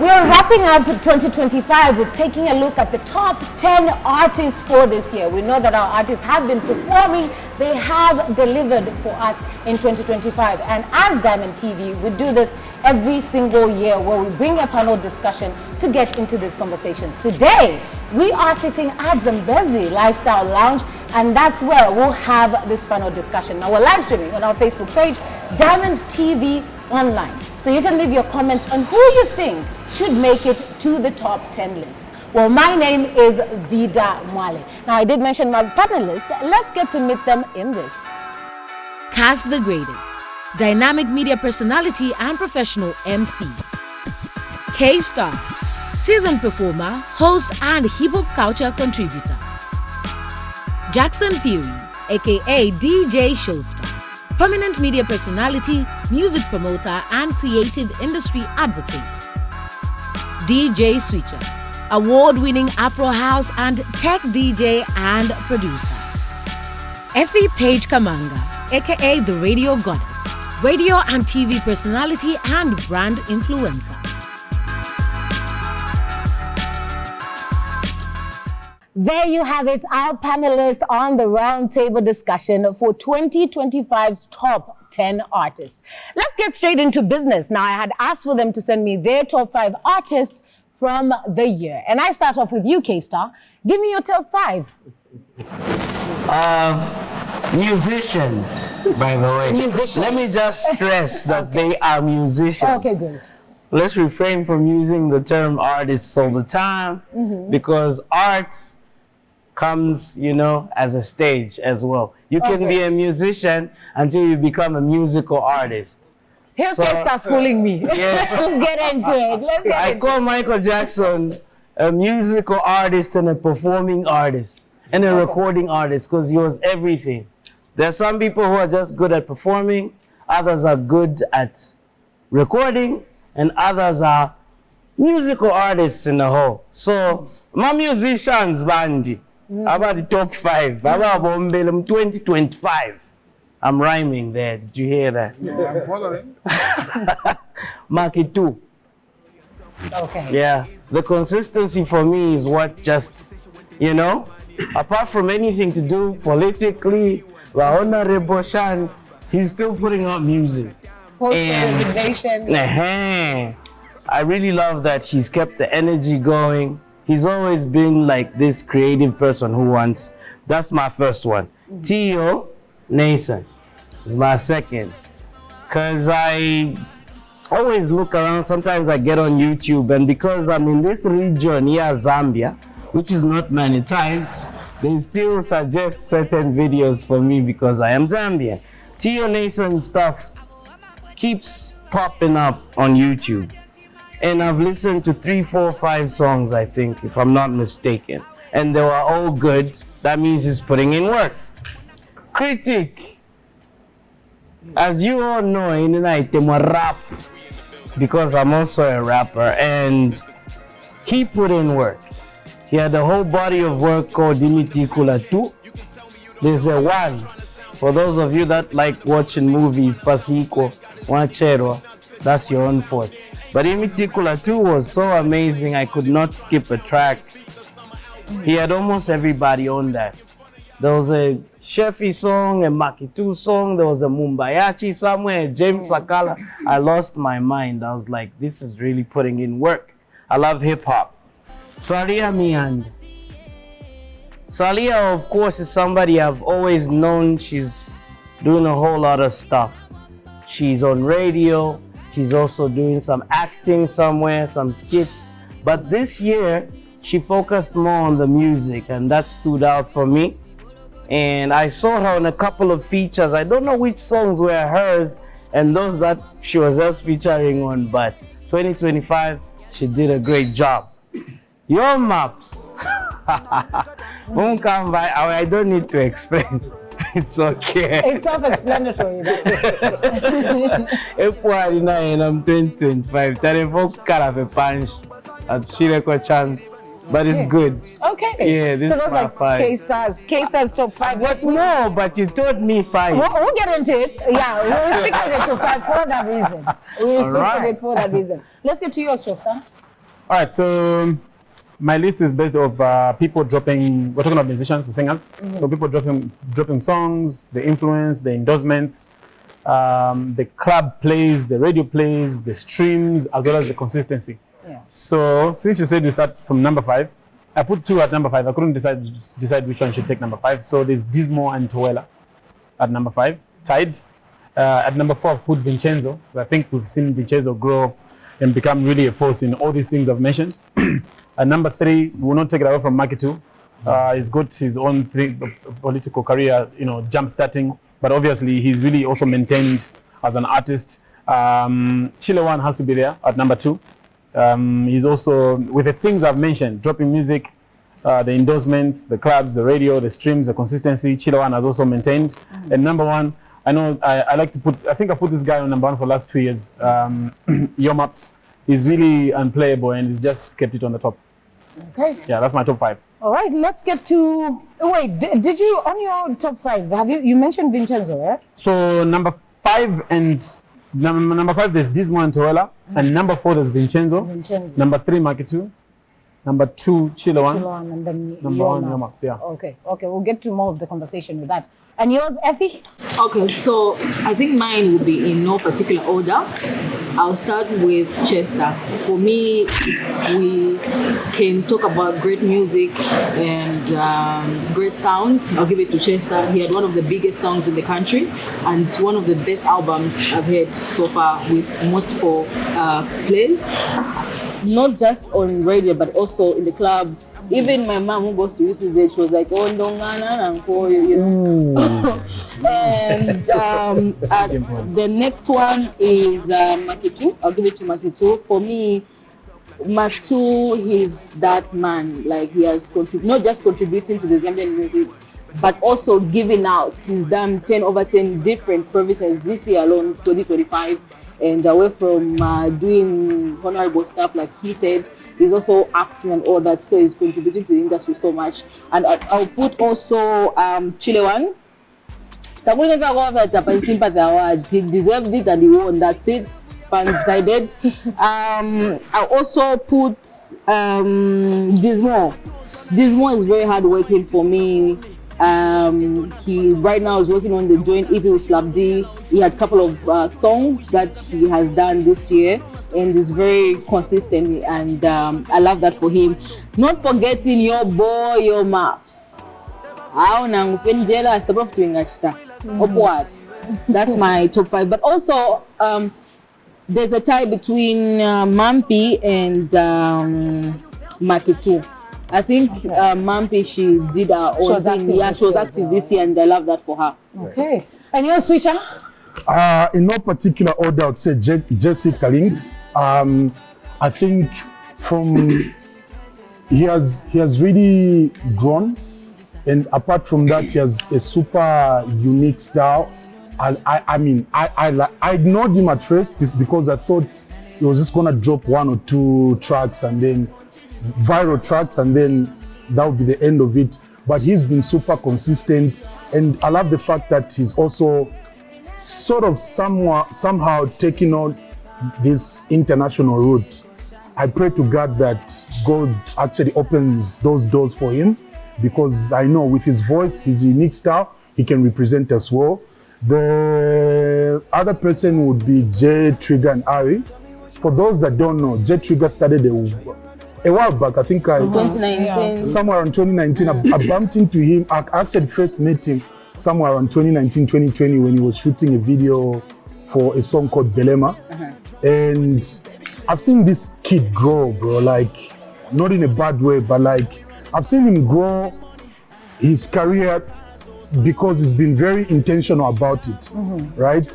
We're wrapping up 2025 with taking a look at the top 10 artists for this year. We know that our artists have been performing, they have delivered for us in 2025. And as Diamond TV, we do this every single year where we bring a panel discussion to get into these conversations. Today, we are sitting at Zambian Lifestyle Lounge, and that's where we'll have this panel discussion. Now, we're live streaming on our Facebook page, Diamond TV Online. So you can leave your comments on who you think should make it to the top 10 list. Well, my name is Vida Mwale. Now, I did mention my panelists. Let's get to meet them in this. Kas the Greatest, dynamic media personality and professional MC. KStar, seasoned performer, host and hip-hop culture contributor. Jackson Peary, aka Deejay Showstar, prominent media personality, music promoter and creative industry advocate. DJ Switcher, award-winning Afro House and tech DJ and producer. Ethy Paige Kamanga, aka the Radio Goddess, radio and TV personality and brand influencer. There you have it, our panelists on the roundtable discussion for 2025's top 10 artists. Let's get straight into business. Now, I had asked for them to send me their top 5 artists from the year. And I start off with you, KStar. Give me your top 5. Musicians, by the way. Musicians. Let me just stress that they are musicians. Okay, good. Let's refrain from using the term artists all the time because art comes, you know, as a stage as well. You can be a musician until you become a musical artist. Here's KStar schooling me. Yes. Let's get into it. I call Michael Jackson a musical artist and a performing artist and a recording artist because he was everything. There are some people who are just good at performing, others are good at recording, and others are musical artists in the whole. So, my musicians, Bandi, about the top 5, about Bombelum 2025. I'm rhyming there. Did you hear that? Yeah, I'm following. Mark it 2. Okay. Yeah. The consistency for me is what just, you know, apart from anything to do politically, Honorable Shan, he's still putting out music. Post-resignation. I really love that he's kept the energy going. He's always been like this creative person who wants. That's my first one. Tio Nason is my second. Because I always look around. Sometimes I get on YouTube, and because I'm in this region here, Zambia, which is not monetized, they still suggest certain videos for me because I am Zambian. Tio Nason stuff keeps popping up on YouTube. And I've listened to 3, 4, 5 songs, I think, if I'm not mistaken. And they were all good. That means he's putting in work. Critic. As you all know, in the night, I'm a rap. Because I'm also a rapper. And he put in work. He had a whole body of work called Imitikula 2. There's a 1. For those of you that like watching movies, Pasiko, Wanchero, that's your own fault. But Imitikula 2 was so amazing, I could not skip a track. He had almost everybody on that. There was a Shefi song, a Makitu song, there was a Mumbayachi somewhere, James Sakala. I lost my mind. I was like, this is really putting in work. I love hip hop. Salia Miand. Salia, of course, is somebody I've always known. She's doing a whole lot of stuff. She's on radio. She's also doing some acting somewhere, some skits. But this year, she focused more on the music, and that stood out for me. And I saw her on a couple of features. I don't know which songs were hers and those that she was just featuring on, but 2025, she did a great job. Your maps. Won't come by. I don't need to explain. It's okay. It's self-explanatory. I'm 2025. Telephone car have a punch. At Shireko chance. But it's good. Okay. Yeah, this so is those my like 5. KStar's top 5. What's more? But you told me 5. We'll get into it. Yeah, we'll stick with it to 5 for that reason. We'll stick with it for that reason. Let's get to yours, Showstar. All right, so my list is based of people dropping. We're talking about musicians, singers. So people dropping songs, the influence, the endorsements, the club plays, the radio plays, the streams, as well as the consistency. Yeah. So since you said we start from number 5, I put 2 at number 5. I couldn't decide which one should take number 5. So there's Dismo and Toela at number 5, tied. At number 4, I put Vincenzo. I think we've seen Vincenzo grow and become really a force in all these things I've mentioned. At number 3, we will not take it away from Makitu. He's got his own political career, jump starting, but obviously he's really also maintained as an artist. Chile One has to be there at number 2. He's also, with the things I've mentioned, dropping music, the endorsements, the clubs, the radio, the streams, the consistency, Chile One has also maintained. And number 1, I know I like to put, I think I put this guy on number 1 for the last 2 years. Yomaps. He's really unplayable and he's just kept it on the top. Okay. Yeah, that's my top 5. All right, let's get to. Wait, did you on your top 5? Have you mentioned Vincenzo, right? So number 5 and number 5 there's Dismo and Toela, and number 4 there's Vincenzo. Number 3 Makitu. Number 2 Chile One, and then number 1 Yomaps. Yeah. Okay, we'll get to more of the conversation with that. And yours, Ethy? Okay, so I think mine will be in no particular order. I'll start with Chester. For me, we can talk about great music and great sound. I'll give it to Chester. He had one of the biggest songs in the country and one of the best albums I've heard so far with multiple plays. Not just on radio, but also in the club. Even my mom who goes to UCZ, she was like, oh, Ndongana, and the next one is Makitu. I'll give it to Makitu. For me, Makitu, he's that man. Like, he has not just contributing to the Zambian music, but also giving out. He's done 10 over 10 different provinces this year alone, 2025. And away from doing honorable stuff, like he said, he's also acting and all that, so he's contributing to the industry so much. And I'll put also Chile One. He deserved it and he won. That's it. Span-decided. I'll also put Dismo. Dismo is very hard working for me. He right now is working on the joint EP with Slap D. He had a couple of songs that he has done this year and is very consistent, and I love that for him. Not forgetting your boy, your maps. That's my top 5. But also, there's a tie between Mampi and Makitu. I think Mampi, she did her own thing. Yeah, she was active this year, and I love that for her. Okay. And your switcher? In no particular order, I would say Jesse Kalings. I think he has really grown, and apart from that, he has a super unique style. I ignored him at first because I thought he was just gonna drop 1 or 2 tracks and then viral tracks, and then that would be the end of it. But he's been super consistent, and I love the fact that he's also sort of somehow taking on this international route. I pray to God that God actually opens those doors for him, because I know with his voice, his unique style, he can represent us well. The other person would be J Trigger and Ari. For those that don't know, J Trigger started a while back, I think 2019. Somewhere around 2019, I bumped into him. I actually first met him somewhere around 2019, 2020 when he was shooting a video for a song called Belema. And I've seen this kid grow, bro, like, not in a bad way, but like, I've seen him grow his career because he's been very intentional about it, right?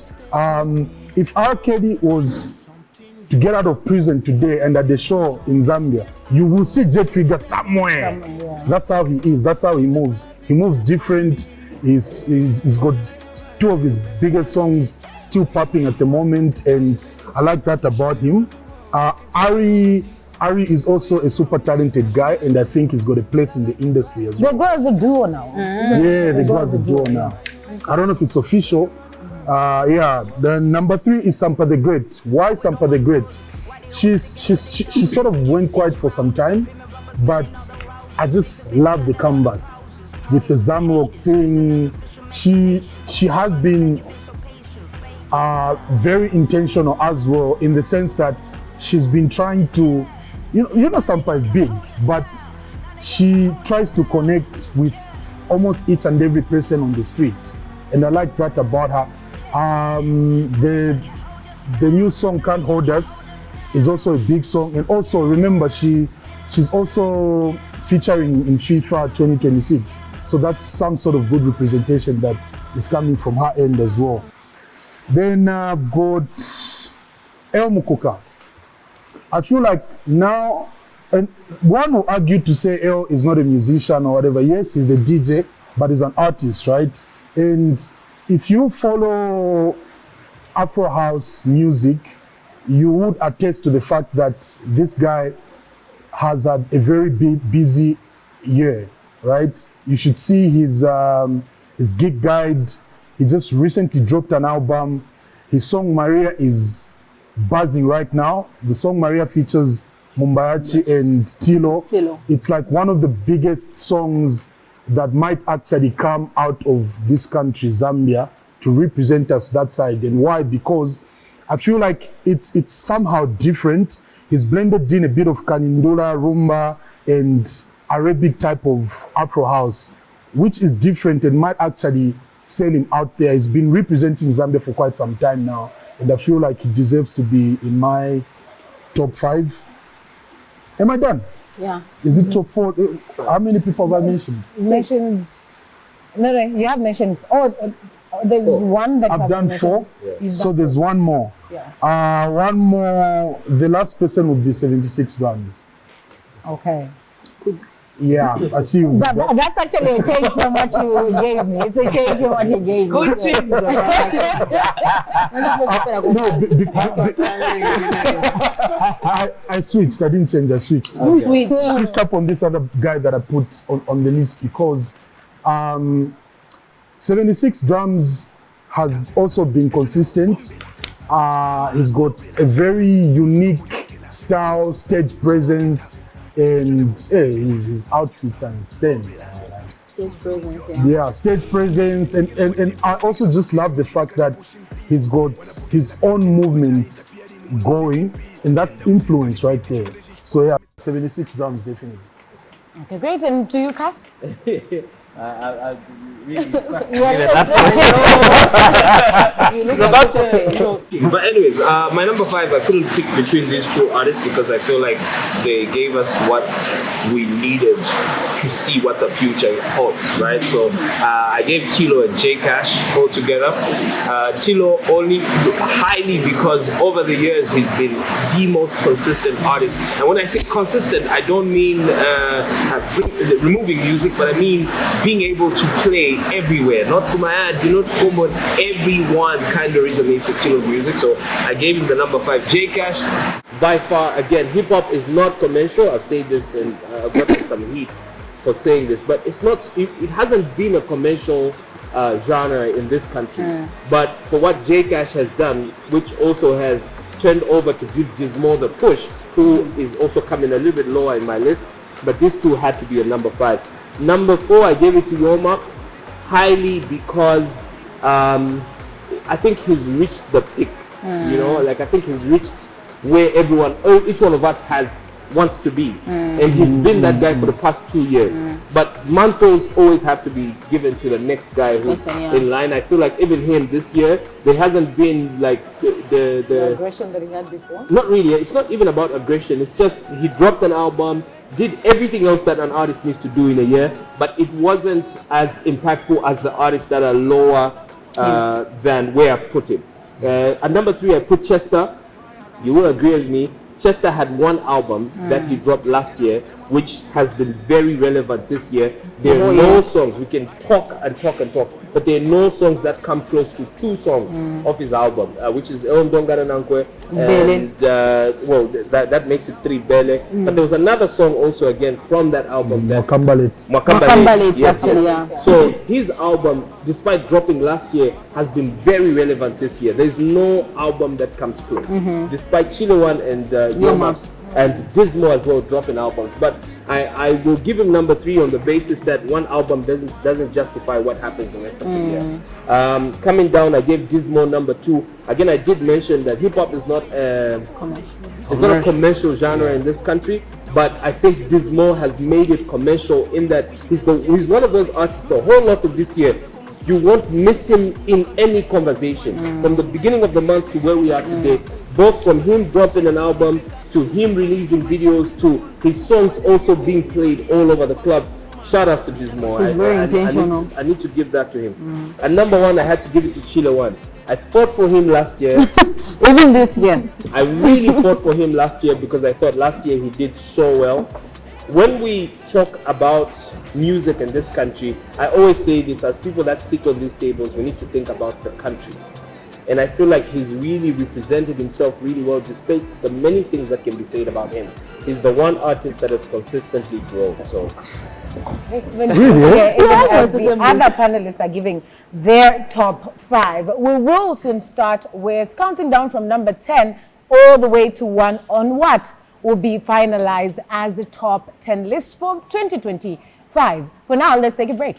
If R. Kelly was to get out of prison today and at the show in Zambia, you will see J Trigger somewhere. That's how he is. That's how he moves. He moves different. He's got 2 of his biggest songs still popping at the moment, and I like that about him. Ari is also a super talented guy, and I think he's got a place in the industry as well. They go as a duo now. Yeah, they go as a duo now. I don't know if it's official. Then number 3 is Sampa the Great. Why Sampa the Great? she sort of went quiet for some time, but I just love the comeback with the Zamrock thing. She has been very intentional as well, in the sense that she's been trying to, Sampa is big, but she tries to connect with almost each and every person on the street, and I like that about her. The new song "Can't Hold Us" is also a big song, and also remember she's also featuring in FIFA 2026, so that's some sort of good representation that is coming from her end as well. Then I've got El Mukuka. I feel like now, and one will argue to say El is not a musician or whatever. Yes, he's a DJ, but he's an artist, right? And if you follow Afro House music, you would attest to the fact that this guy has had a very busy year, right? You should see his gig guide. He just recently dropped an album. His song Maria is buzzing right now. The song Maria features Mumbayachi and Tilo. It's like one of the biggest songs that might actually come out of this country, Zambia, to represent us that side. And why? Because I feel like it's somehow different. He's blended in a bit of Kanindula, Rumba, and Arabic type of Afro house, which is different and might actually sell him out there. He's been representing Zambia for quite some time now, and I feel like he deserves to be in my top 5. Am I done? Yeah. Is it top 4? How many people have I mentioned? No, you have mentioned. There's one that I've done 4. Yeah. So there's one more. Yeah. One more. The last person would be 76 drums. Okay. Yeah, I see you. That's actually a change from what you gave me. It's a change from what you gave me. Good change. I switched. I didn't change. I switched. Switched up on this other guy that I put on the list because 76 drums has also been consistent. He's got a very unique style, stage presence, and his outfits are insane. Stage presence, yeah, stage presence, and I also just love the fact that he's got his own movement going, and that's influence right there. So yeah, 76 drums definitely. Okay, great. And to you, Kas? I really But anyways, my number 5, I couldn't pick between these two artists because I feel like they gave us what we needed to see what the future holds, right? So I gave Tilo and J Cash all together. Tilo only highly because over the years he's been the most consistent artist. And when I say consistent, I don't mean removing music, but I mean being able to play everywhere. Not Kumaya, not Kumon, everyone kind of resonates with Tilo's music. So I gave him the number 5. J Cash, by far, again, hip hop is not commercial. I've said this and I've gotten some heat for saying this, but it's not. It hasn't been a commercial genre in this country. But for what J Cash has done, which also has turned over to give Dismo the push, who is also coming a little bit lower in my list, but these two had to be a number 5. Number 4, I gave it to Yomax, highly because I think he's reached the peak. You know, like I think he's reached where each one of us wants to be, and he's been that guy for the past 2 years. But mantles always have to be given to the next guy who's in line. I feel like even him this year, there hasn't been like the aggression that he had before. Not really. It's not even about aggression. It's just he dropped an album, did everything else that an artist needs to do in a year, but it wasn't as impactful as the artists that are lower than where I've put him. At number 3, I put Chester. You will agree with me. Chester had one album that he dropped last year, which has been very relevant this year. There are no songs. We can talk and talk and talk, but there are no songs that come close to 2 songs of his album, which is El Ndongara Nankwe, and that makes it 3 Bele. But there was another song also again from that album, Mwakambalet, actually, yeah. So his album, despite dropping last year, has been very relevant this year. There's no album that comes close. Despite Chilewan and Your Maps. And Dismo as well dropping albums. But I will give him number 3 on the basis that one album doesn't justify what happens the rest of the year. Coming down, I gave Dismo number 2. Again, I did mention that hip hop is not a commercial genre in this country, but I think Dismo has made it commercial in that he's one of those artists. The whole lot of this year, you won't miss him in any conversation from the beginning of the month to where we are today. Both from him dropping an album to him releasing videos to his songs also being played all over the clubs. Shout out to Dismo. He's very intentional. I need to give that to him. And number 1, I had to give it to Chile One. I fought for him last year. Even this year. I really fought for him last year because I thought last year he did so well. When we talk about music in this country, I always say this, as people that sit on these tables, we need to think about the country. And I feel like he's really represented himself really well, despite the many things that can be said about him. He's the one artist that has consistently grown. So, even as the other panelists are giving their top 5, we will soon start with counting down from number 10 all the way to 1 on what will be finalized as the top 10 list for 2025. For now, let's take a break.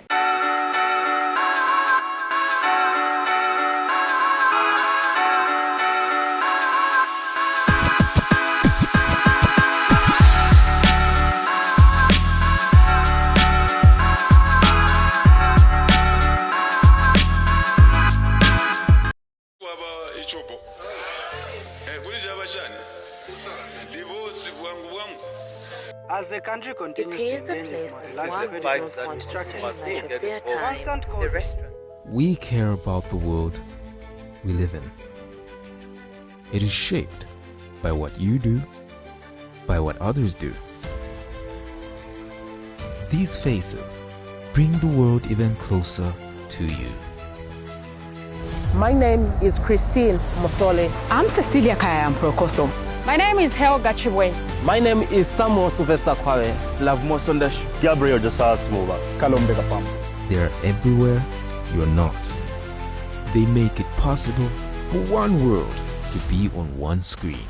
As the country continues to invent its modernization strategies, we care about the world we live in. It is shaped by what you do, by what others do. These faces bring the world even closer to you. My name is Christine Mosole. I'm Cecilia Kaya Prokoso. My name is Helga Chibwe. My name is Samuel Sylvester Kwawe. Lavmo Sondash. Gabriel Josas Mova. Kalombe Kapam. They are everywhere you're not. They make it possible for one world to be on one screen.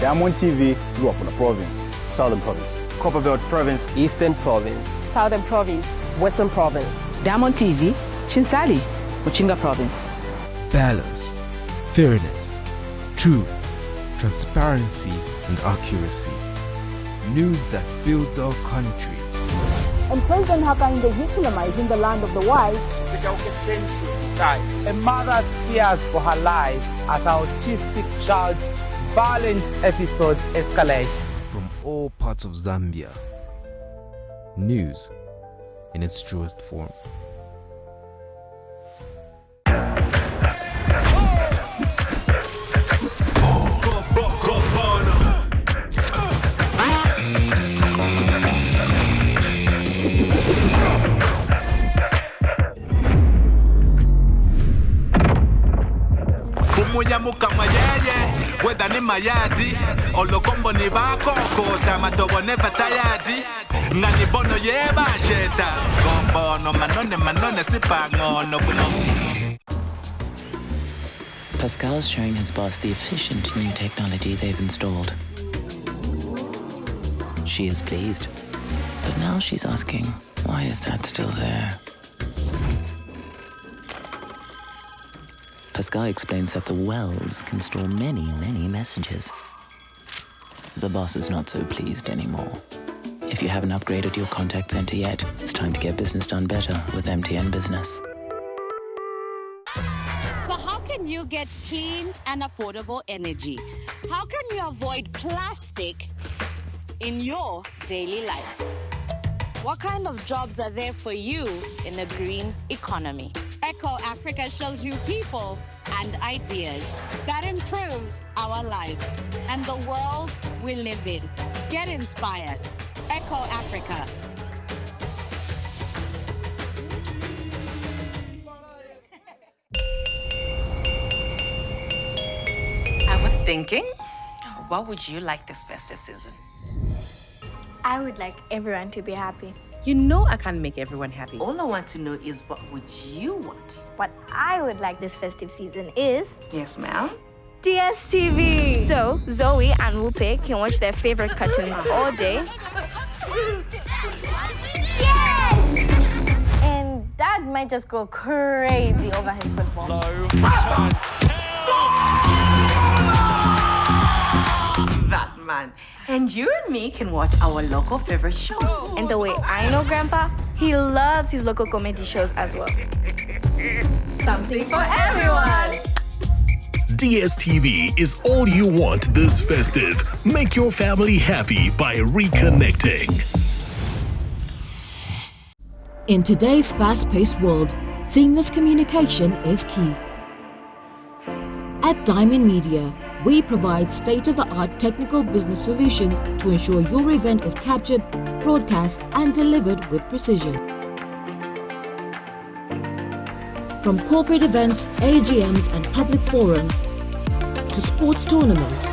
Diamond TV, Luapula Province. Southern Province. Copperbelt Province. Eastern Province. Southern Province. Western Province. Diamond TV, Chinsali, Muchinga Province. Balance, fairness, truth, transparency, and accuracy. News that builds our country. And President Hakainde Hichilema in the land of the wise. A mother fears for her life as her autistic child's violent episodes escalates. From all parts of Zambia, news in its truest form. Whether ni mayadi olokombo ni bakoko tamatobo never tired ngani bono yeba sheta gombono manone sipangono Pascal's showing his boss the efficient new technology they've installed. She is pleased, but now she's asking, why is that still there? Pascal explains that the wells can store many, many messages. The boss is not so pleased anymore. If you haven't upgraded your contact center yet, it's time to get business done better with MTN Business. So how can you get clean and affordable energy? How can you avoid plastic in your daily life? What kind of jobs are there for you in a green economy? Echo Africa shows you people and ideas that improves our lives and the world we live in. Get inspired. Echo Africa. I was thinking, what would you like this festive season? I would like everyone to be happy. You know I can't make everyone happy. All I want to know is what would you want? What I would like this festive season is... Yes, ma'am? DSTV. So Zoe and Wupe can watch their favorite cartoons all day. Yes! And Dad might just go crazy over his football. That man. And you and me can watch our local favorite shows. And the way I know Grandpa, he loves his local comedy shows as well. Something for everyone. DSTV is all you want this festive. Make your family happy by reconnecting. In today's fast-paced world, seamless communication is key. At Diamond Media, we provide state-of-the-art technical business solutions to ensure your event is captured, broadcast, and delivered with precision. From corporate events, AGMs, and public forums, to sports tournaments.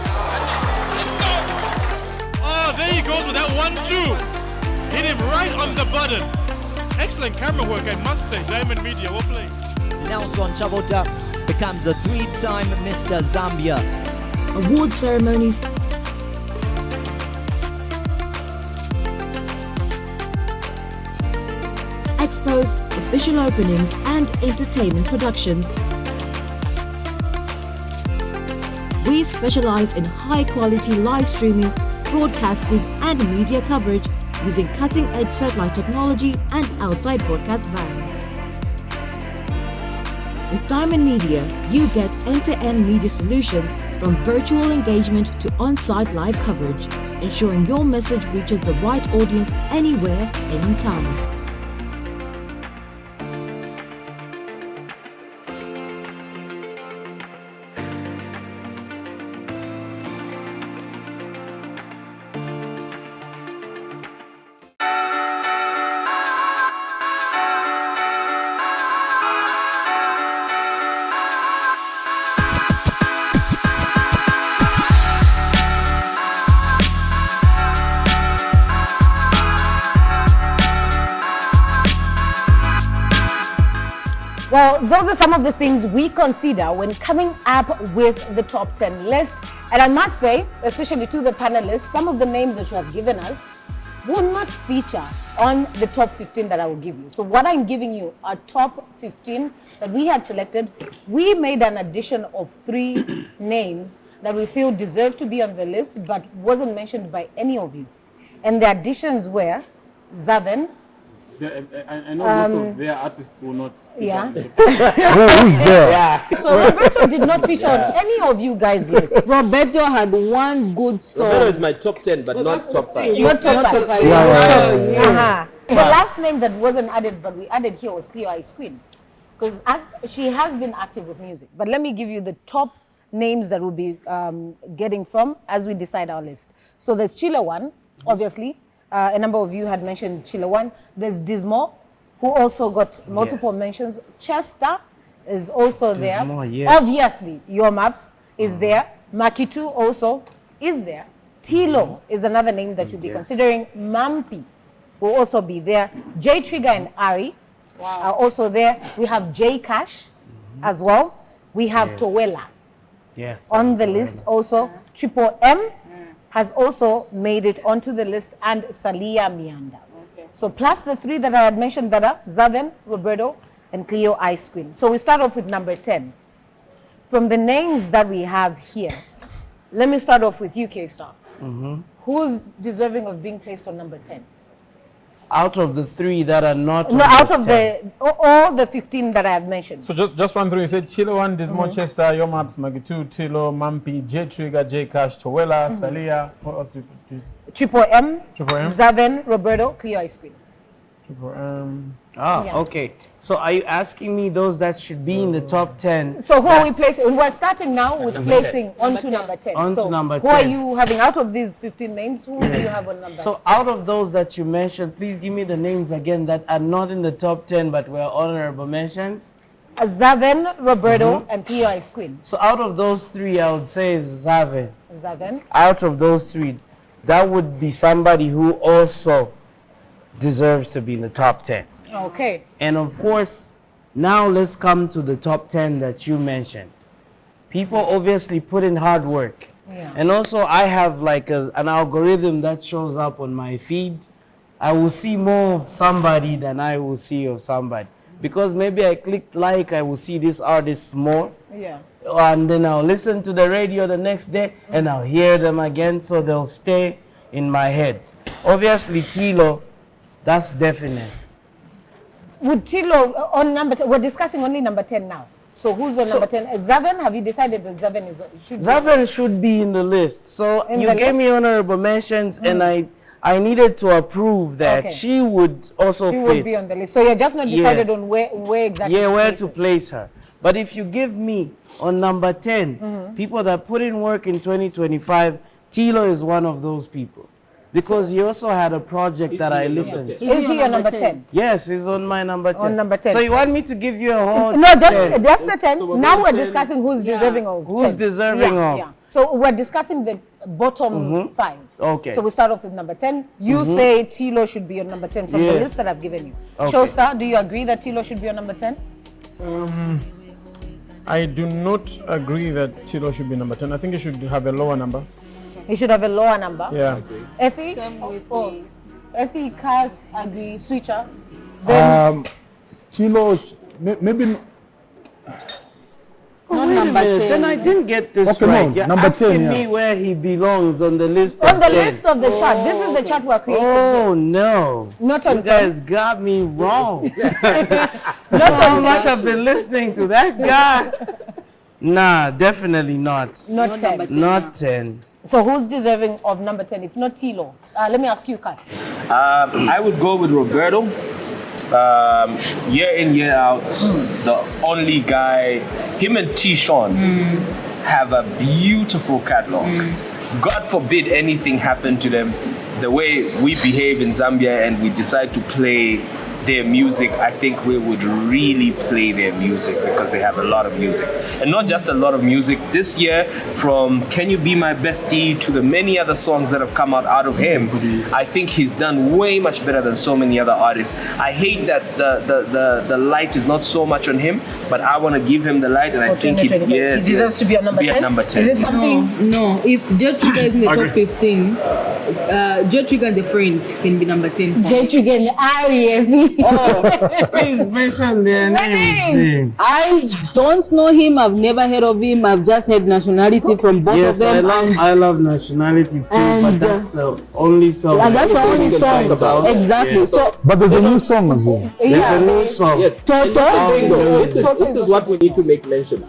Oh, there he goes with that 1-2. Hit him right on the button. Excellent camera work, I must say. Diamond Media, well played. Nelson Chabota becomes a 3-time Mr. Zambia. Award ceremonies, expos, official openings, and entertainment productions. We specialize in high-quality live streaming, broadcasting, and media coverage using cutting-edge satellite technology and outside broadcast vans. With Diamond Media, you get end-to-end media solutions from virtual engagement to on-site live coverage, ensuring your message reaches the right audience anywhere, anytime. Well, those are some of the things we consider when coming up with the top 10 list. And I must say, especially to the panelists, some of the names that you have given us will not feature on the top 15 that I will give you. So what I'm giving you are top 15 that we had selected. We made an addition of 3 names that we feel deserve to be on the list, but wasn't mentioned by any of you. And the additions were Zaven. I know most of their artists will not. Yeah. Who's there? Yeah. So Roberto did not feature on any of you guys' list. Roberto had one good song. Roberto is my top 10, but not top 5. Not top 5. Yeah. The last name that wasn't added, but we added here was Cleo Ice Queen. Because she has been active with music. But let me give you the top names that we'll be getting from as we decide our list. So there's Chila One, obviously. A number of you had mentioned Chila One. There's Dismo, who also got multiple mentions. Chester is also there. Yes. Obviously, Your Maps is there. Makitu also is there. Tilo is another name that you'll be considering. Mampi will also be there. J Trigger and Ari are also there. We have J Cash as well. We have Towela on the list also. Triple M has also made it onto the list, and Salia Mianda. So plus the 3 that I had mentioned that are Zaven, Roberto, and Cleo Ice Queen. So we start off with number 10. From the names that we have here, let me start off with you, KStar. Who's deserving of being placed on number 10? Out of the 3 that are not No, out of all the 15 that I have mentioned. So just run through. You said Chilo One, Dismo, Chester, Your Maps, Magitu, Tilo, Mampi, J Trigger, J Cash, Towela, Salia. What else did you Triple M, Triple M, Zaven, Roberto, Cleo Ice Queen. Triple M. Okay. So are you asking me those that should be in the top 10? So who are we placing? We're starting now with placing onto number 10. Onto number 10. Who are you having out of these 15 names? Who do you have on number 10? So out of those that you mentioned, please give me the names again that are not in the top 10 but were honorable mentions. Zaven, Roberto, and Cleo Ice Queen. So out of those 3, I would say Zaven. Zaven. Out of those 3, that would be somebody who also deserves to be in the top 10. Okay. And of course, now let's come to the top 10 that you mentioned. people obviously put in hard work. Yeah. And also I have like an algorithm that shows up on my feed. I will see more of somebody than I will see of somebody. Because maybe I clicked like, I will see this artist more. Yeah. And then I'll listen to the radio the next day and I'll hear them again, so they'll stay in my head. Obviously, Tilo, that's definite. With Tilo on number 10, we're discussing only number 10 now. So who's on number 10? Zaven, have you decided that Zaven should be in the list. So In you the gave list? me honorable mentions and I needed to approve that she would also She fit. would be on the list. So you're just not decided Yes. on where exactly. Yeah, she where places. to place her. But if you give me on number 10, people that put in work in 2025, Tilo is one of those people. Because he also had a project that I listened to. Is he your number 10? Yes, he's on my number 10. On number 10. So you want me to give you a whole No, 10? just the 10. Now we're discussing who's deserving of 10. Who's deserving of? Yeah. So we're discussing the bottom 5. Okay. So we start off with number 10. You say Tilo should be on number 10 from the Yes. list that I've given you. Okay. Showstar, do you agree that Tilo should be on number 10? I do not agree that Tilo should be number 10. I think he should have a lower number. He should have a lower number. Yeah. Ethy? Ethy, Kas, agree, switcher. Tilo, maybe. Not Wait a number minute, 10. Then I didn't get this Okay, right. no, You're number 10, asking yeah. me where he belongs on the list On of the 10. list of the chart. This is the chart we're creating. Oh, no. Not on You guys got me wrong. Not How on much 10. I've been listening to that guy. Nah, definitely not. Not 10. Not 10. So who's deserving of number 10 if not Tilo? Let me ask you, Kas. I would go with Roberto. Year in, year out, the only guy, him and T-Sean have a beautiful catalog. God forbid anything happened to them. The way we behave in Zambia and we decide to play their music, I think we would really play their music because they have a lot of music. And not just a lot of music. This year, from Can You Be My Bestie to the many other songs that have come out of him, I think he's done way much better than so many other artists. I hate that the light is not so much on him, but I want to give him the light, and I think he deserves to be at number 10. number 10. Is it something? No, if Joe Trigger is in the top 15, Joe Trigger and the Friend can be number 10. J Trigger and Ari. Please mention their names. I don't know him. I've never heard of him. I've just heard nationality from both of them. I love nationality too, but that's the only song. And that's the only song. Exactly. Yes. So, But there's a new song as well. There's a new song. Yes. This is what we need to make mention.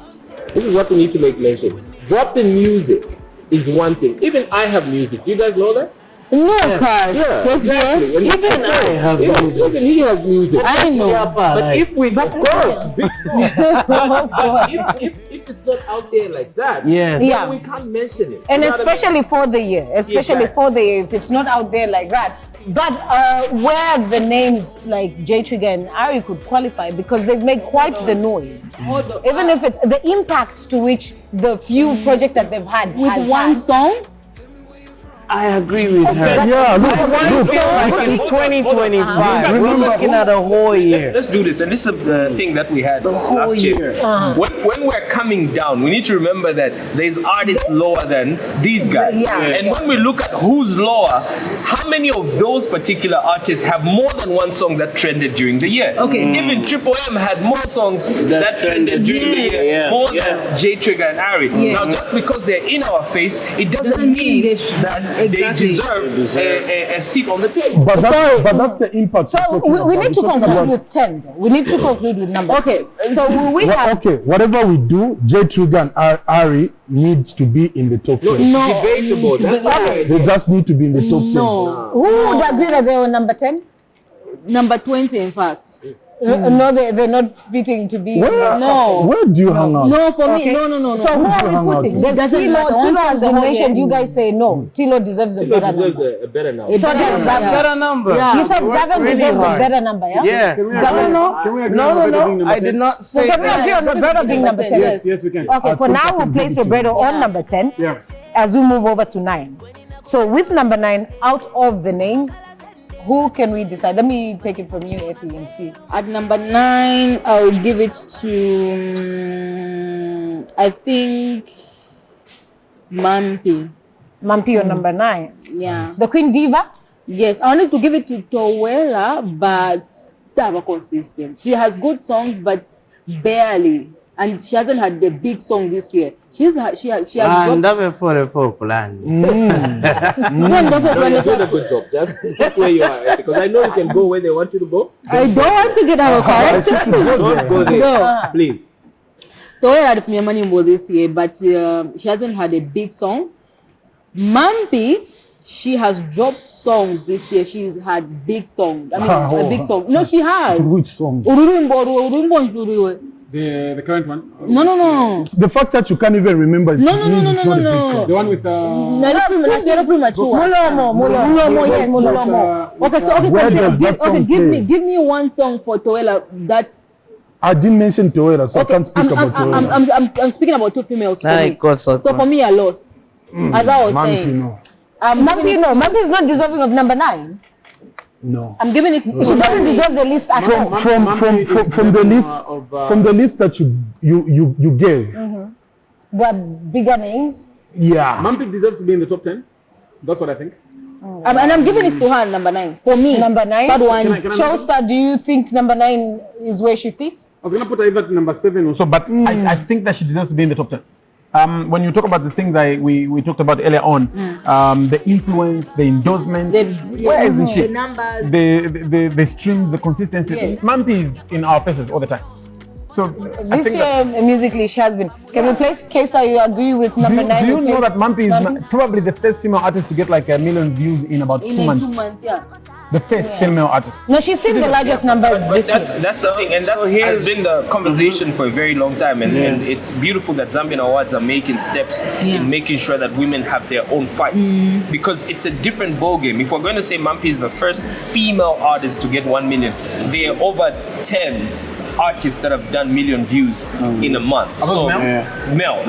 Dropping music is one thing. Even I have music. You guys know that? no, Kas. Exactly. And Even I have music. Even he has music. I know. But if we, of course, big song. But if it's not out there like that, Yes. Yeah. then we can't mention it. And You know what I mean? especially for the year. If it's not out there like that. But where the names like J Trigger and Ari could qualify because they've made quite the noise. Even if it's the impact to which the few projects that they've had With has one had. song, I agree with her. Yeah, look, I feel like in 2025, we're looking at a whole year. Let's do this, and this is the thing that we had last year. When we're coming down, we need to remember that there's artists lower than these guys. Yeah. And when we look at who's lower, how many of those particular artists have more than one song that trended during the year? Okay. Even Triple M had more songs that trended during the year, Yeah. more than J Trigger and Ari. Yeah. Now, just because they're in our face, it doesn't mean mean they that exactly. they deserve a seat on the table. But that's the impact. So we need to conclude with 10. Though. We need to conclude with number. Okay. So we have. Okay, whatever we do, J Trigger and Ari needs to be in the top 10. No, debatable. That's why They just need to be in the top 10. no. Who would agree that they were number 10? Number 20, in fact. No, they're not fitting to be. Where do you hang out? No, for Okay. me, no. So who are we putting? There's Doesn't matter. Tilo Once has the been whole mentioned. year. You guys say no. Tilo deserves a better number. a better number. So does That's a Zaven. better number. You said Zaven Really deserves a hard. better number, yeah? Yeah. Zaven, No. I did not So say can we agree on Roberto being number 10? Yes, we can. Okay, for now we'll place Roberto on number 10 as we move over to 9. So with number 9, out of the names, who can we decide? Let me take it from you, Ethy, and see. At number 9, I will give it to I think Mampi. Mampi on number 9. Yeah. The Queen Diva? Yes, I wanted to give it to Towela, but never consistent. She has good songs, but barely. And she hasn't had the big song this year. She has dropped... plan. You're doing a good job. Just stick where you are, because I know you can go where they want you to go. I don't want to get out of character. Don't go there, No. please. Towela had for me money more this year, but she hasn't had a big song. Mampi, she has dropped songs this year. She's had big songs. I mean, a big song. No, she has. Which song? The current one? No. The fact that you can't even remember is No. it's not a big song. The one with Mulomo, yes, Mulomo. Okay, so Where does that song play? give me one song for Towela that... I didn't mention Towela, so I can't speak about Towela. I'm speaking about two females for me. So for me, I lost. As I was saying. No. Mampi is not deserving of number 9. No. I'm giving it... She doesn't deserve the list at all. From the list that you gave. The bigger names. Yeah. Mampi deserves to be in the top 10. That's what I think. And I'm giving it to her, number 9. For me. Number 9. That one. Showstar, do you think number 9 is where she fits? I was going to put her even at number 7 or so, but I think that she deserves to be in the top 10. When you talk about the things we talked about earlier on, the influence, the endorsements, where isn't she? The numbers. The streams, the consistency. Yes. Mampi is in our faces all the time. So This year, musically, she has been. Can we place KStar? You agree with number 9? Do you know that Mampi is probably the first female artist to get like 1 million views in about 2 months? In 2 months, yeah. The first female artist. No, she's seen the largest numbers this year. That's the thing, and that has been the conversation for a very long time. And it's beautiful that Zambian Awards are making steps in making sure that women have their own fights, because it's a different ballgame. If we're going to say Mampi is the first female artist to get 1 million, there are over 10 artists that have done million views in a month. So Mel.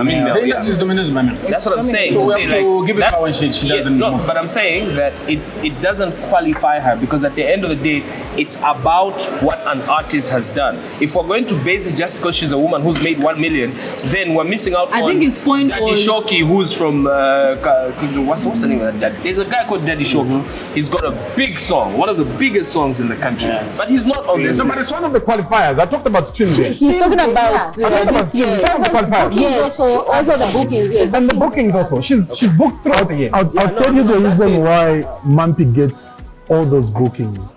I mean Mel. The industry is dominated by men. That's what I'm saying. So to we say, have to like, give it that, her when she does the most. But I'm saying that it doesn't qualify her, because at the end of the day, it's about what an artist has done. If we're going to base it just because she's a woman who's made 1 million, then we're missing out on think his point Daddy was... Shoki, who's from what's the name of that? There's a guy called Daddy Shoki. He's got a big song, one of the biggest songs in the country, but he's not on this. No, but it's one of the qualifiers. I talked about streams there. He's talking about... Qualifiers. Also the bookings, yes. And the bookings also. She's booked throughout the year. I'll tell you the reason why Mampi gets all those bookings.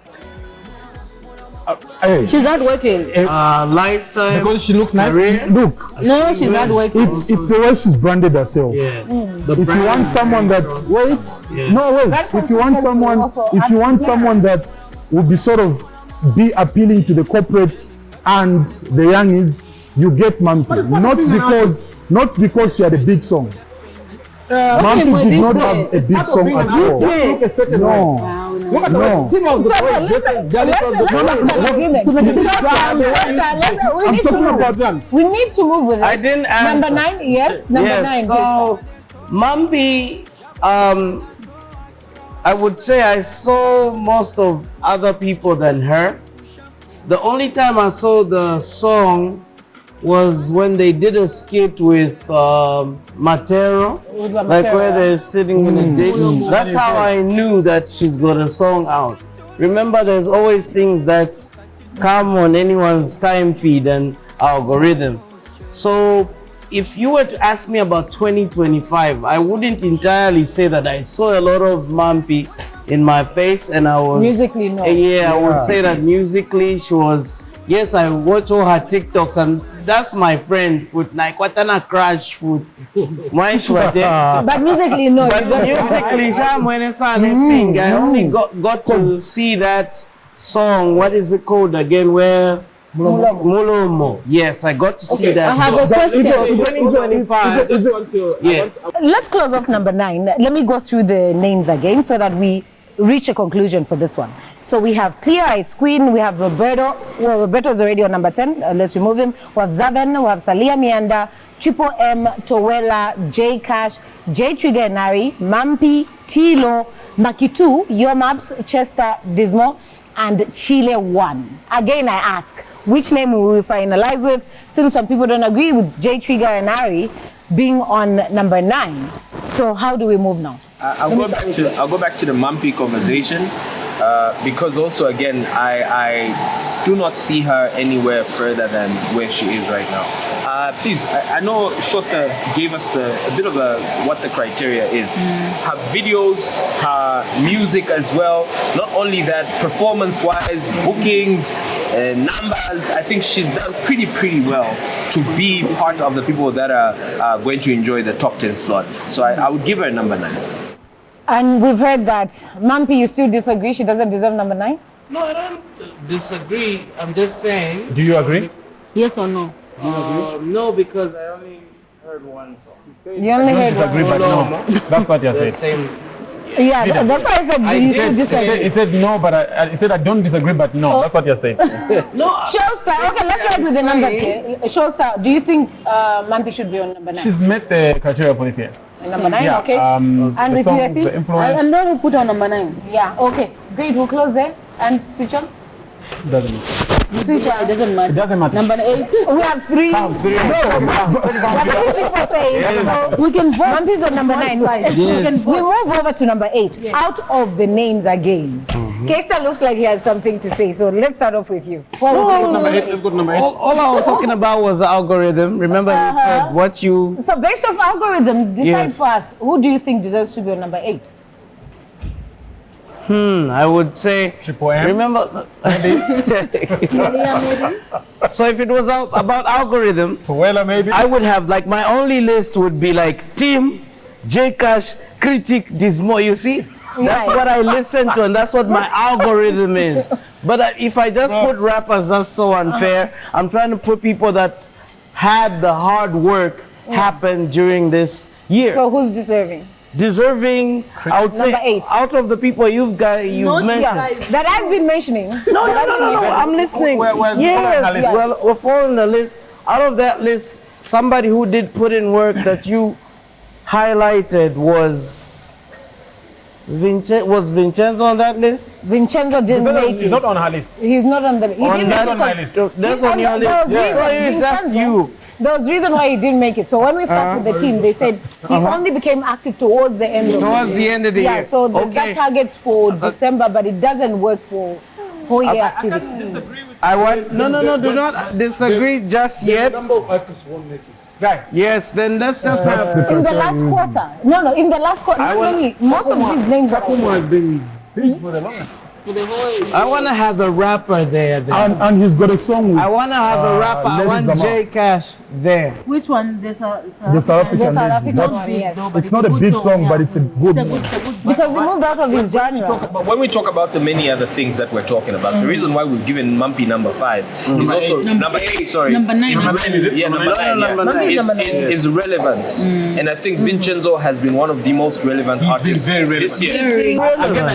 She's not working. Lifetime. Because she looks nice. Look. No, she's not working. It's the way she's branded herself. Yeah. If you want someone that if you want someone that will be sort of be appealing to the corporate and the youngies, you get Mampi. Not because she had a big song. Mampi did not have a big song at all. No. Look at the team of the We need to move with this. I didn't answer. Number 9, yes. Number 9. So, Mampi, I would say I saw most of other people than her. The only time I saw the song was when they did a skit with Matero, like where they're sitting in a ditch. That's how I knew that she's got a song out. Remember, there's always things that come on anyone's time feed and algorithm. So if you were to ask me about 2025, I wouldn't entirely say that I saw a lot of Mampi in my face, and I was musically no. Yeah, I would say that musically she was. Yes, I watch all her TikToks, and that's my friend. Foot like what a crash foot. But musically no. But musically, I only got to see that song. What is it called again? Where Mulomo. Yes, I got to see that. I have a question. 2025. Yeah. Let's close off number 9. Let me go through the names again so that we reach a conclusion for this one. So we have Clear Eyes Queen, we have Roberto. Well, Roberto's already on number 10. Let's remove him. We have Zaven, we have Salia Mianda, Triple M, Towela, J Cash, J Trigger Nari, Mampi, Tilo, Makitu, Yomaps, Chester, Dismo, and Chile 1. Again, I ask, which name will we finalize with? Since some people don't agree with J Trigger and Ari being on number 9. So how do we move now? I'll go back to the Mumpy conversation because also again I do not see her anywhere further than where she is right now. Please, I know Showstar gave us a bit of what the criteria is. Her videos, her music as well. Not only that, performance-wise, bookings, numbers. I think she's done pretty well to be part of the people that are going to enjoy the top 10 slot. So I would give her number 9. And we've heard that. Mumpy, you still disagree? She doesn't deserve number 9? No, I don't disagree. I'm just saying. Do you agree? Yes or no? No, because I only heard one song. You only heard one. Disagree, but no. That's what you said. Yeah, that's why I said you still disagree. He said no, but he said I don't disagree, but no. That's what you're saying. No. Showstar, okay, let's write with the numbers here. Showstar, do you think Mumpy should be on number 9? She's met the criteria for this year. Number 9, Yeah, okay. and if songs, you think, the influence. And then we'll put on number 9. Yeah, okay. Great, we'll close there and switch on. Doesn't matter. Switch on, it doesn't matter. It doesn't matter. Number 8. We have 3. Count, 3. We can vote. Mumpy's on number 9. Yes. We move over to number 8. Yes. Out of the names again. KStar looks like he has something to say, so let's start off with you. What was number 8? Let's go to number 8. All I was talking about was the algorithm. Remember he said what you... So based off algorithms, decide for us, who do you think deserves to be on number 8? I would say... Triple M. Remember... So if it was about algorithm... Tuela maybe? I would have, like, my only list would be like Team, J Cash, Critic, Dismo, you see? That's what I listen to and that's what my algorithm is. But if I just put rappers, that's so unfair. I'm trying to put people that had the hard work happen during this year. So who's deserving? Deserving, I would say, number 8. out of the people you've mentioned. That I've been mentioning. No, I'm listening. Yes, we're following the list. Out of that list, somebody who did put in work that you highlighted was Vincenzo on that list? Vincenzo didn't make it. He's not on her list. He's not on the list. That's on my list. That's on your list. That's you. There was reason why he didn't make it. So when we sat with the team, they said he only became active towards the end of the year. Towards the end of the year. Yeah, so there's that target for December, but it doesn't work for whole year activity. Do not disagree just yet. The number of artists won't make it. Right. Yes, then let's just have... In the last quarter. No, in the last quarter. Most of these names are... has been big for the longest. I want to have a rapper there. And he's got a song with... I want to have a rapper. I want J Cash there. Which one? The South African one, yes. It's not a big song, but it's a good one. Because he moved out of his genre. But when we talk about the many other things that we're talking about, the reason why we've given Mumpy number 5 is also number 8. Sorry, number 9. Is it? Yeah, number 9. Is relevance, and I think Vincenzo has been one of the most relevant artists this year.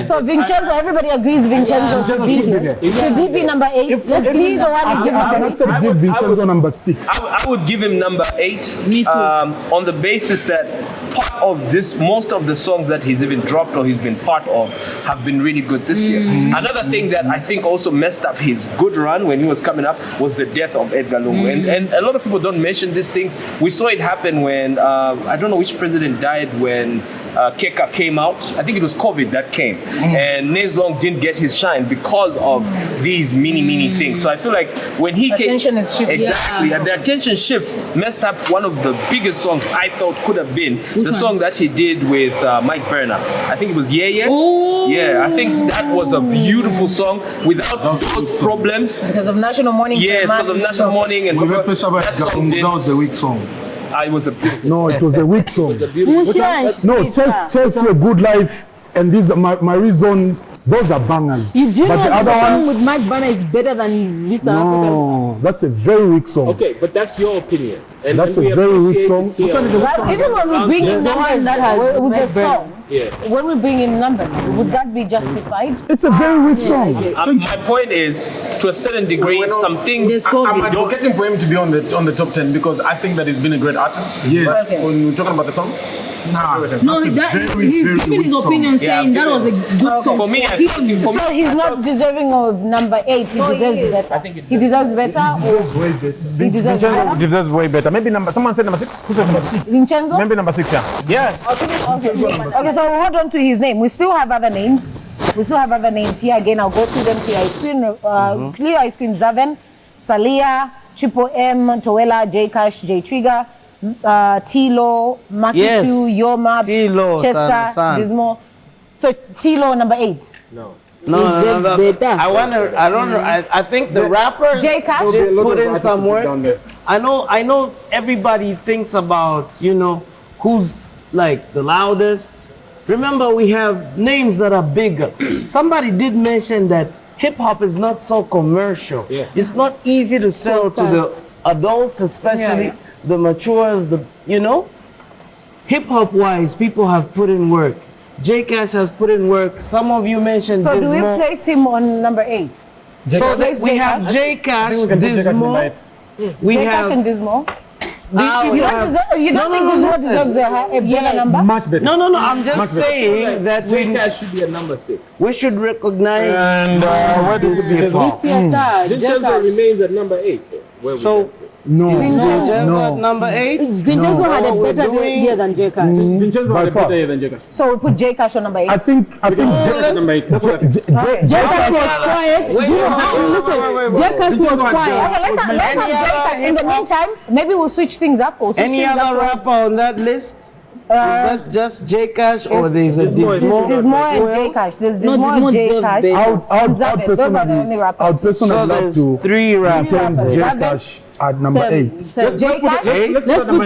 So Vincenzo, everybody agrees Vincenzo should be here. Should he be number 8? Let's see the one you give number 8. I would give Vincenzo number 6. I would give him number 8. Me too. On the basis that part of this, most of the songs that he's even dropped or he's been part of have been really good this year. Another thing that I think also messed up his good run when he was coming up was the death of Edgar Lungu. And a lot of people don't mention these things. We saw it happen when, I don't know which president died when Keka came out. I think it was COVID that came. And Nez Long didn't get his shine because of these mini things. So I feel like when he came... Attention is shifted. Exactly. And the attention shift messed up one of the biggest songs I thought could have been the song that he did with Mike Berner. I think it was Yeah. Yeah, I think that was a beautiful song without those problems. Because of National Mourning. Yes, because of National Mourning. And that was the weak song. It was a beautiful No, it was a weak song. It was a beautiful song. No, Chase to a Good Life and these my reason. Those are bangers. You do but know the other song one with Mike Banner is better than this African. that's a very weak song. Okay, but that's your opinion. And that's a very weak song. Which one is the weak song? Even when we bring in numbers that has with the song, when we bring in numbers, would that be justified? It's a very weak song. My point is, to a certain degree, some things... I'm advocating for him to be on the top 10 because I think that he's been a great artist. Yes. But when we're talking about the song, No, he's giving his opinion saying that was a good song. For me, so he's not deserving of number 8. He deserves better. I think he deserves better. He deserves better. He deserves way better. Maybe someone said number 6. Who said number 6? Vincenzo? Maybe number 6, yeah. Yes. Okay, so we'll hold on to his name. We still have other names. Here again. I'll go through them. Clear Ice Cream, Clear Ice Cream, Zaven, Salia, Triple M, Toela, J Cash, J Trigger, Tilo, Makitu, Yoma, Tilo, Chester, Dismo. So Tilo number 8. No, I think the rappers J Cash they put in some work. I know everybody thinks about, who's like the loudest. Remember, we have names that are bigger. Somebody did mention that hip hop is not so commercial. Yeah. It's not easy to sell to the adults, especially the matures, Hip hop wise, people have put in work. J Cash has put in work. Some of you mentioned So Dismo. do we place him on number 8? We have J Cash, Dismo. J Cash and Dismo. You don't think Dismo deserves a better number? Much better. No. I'm just saying that J Cash should be a number 6. We should recognize. And where do we put This year's star, Vincenzo remains at number 8. Vincenzo at number 8. Vincenzo had a better year than J Cash. Vincenzo had a better year than J Cash. So we put J Cash on number 8. I think J Cash number 8. That's what I think. J Cash was quiet. Listen, J Cash was quiet. Okay, let's have J Cash. In the meantime, maybe we'll switch things up. Any other rapper on that list? Is that just J Cash or there's a Dismo? Dismo and J Cash. There's Dismo and J Cash. Those are the only rappers. So there's 3 rappers. J Cash at number 8. J Cash? Let's put number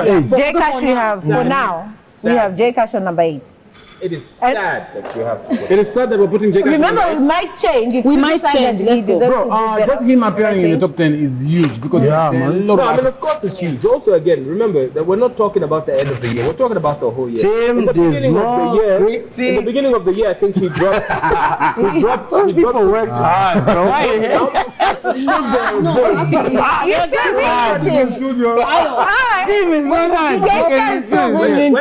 8. J Cash we have for now. We have J Cash on number 8. It is sad that you have to put It is sad that we're putting J Cash. Remember, we might change if we you might decide change. that he deserves to be better. Just him appearing in the top 10 is huge because of course it's huge. Also, again, remember that we're not talking about the end of the year. We're talking about the whole year. Tim, in the beginning of the year, I think he dropped. Those people worked hard, bro. You're just hard. Tim is not hard. When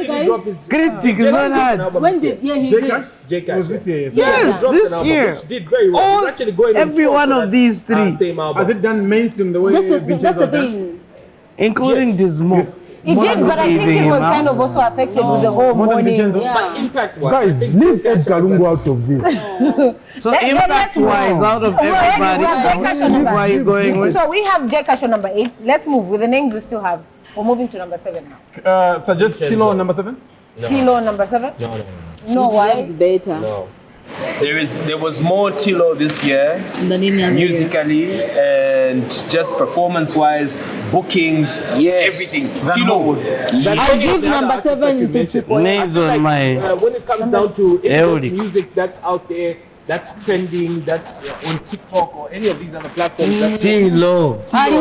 did he drop his Critic is not hard. When did he did? J Cash. was this year. Yes, this year. Which did very well. He's actually going Every one of these 3. same album. Has it done mainstream the way That's the thing. Including Dismo. It did, but I think it was kind of also affected with the whole morning. But impact-wise, Guys, leave Ed Kalungu out of this. So impact-wise, out of everybody, who are you going with? So we have J Cash on number 8. Let's move with the names we still have. We're moving to number 7 now. Suggest Tilo on number 7? Tilo on number 7? No, why? It's better. No. There was more Tilo this year, musically and just performance-wise, bookings, everything. Tilo. I'll give number 7 to Triple M. When it comes down to music that's out there, that's trending, that's on TikTok or any of these other platforms. Tilo. It's an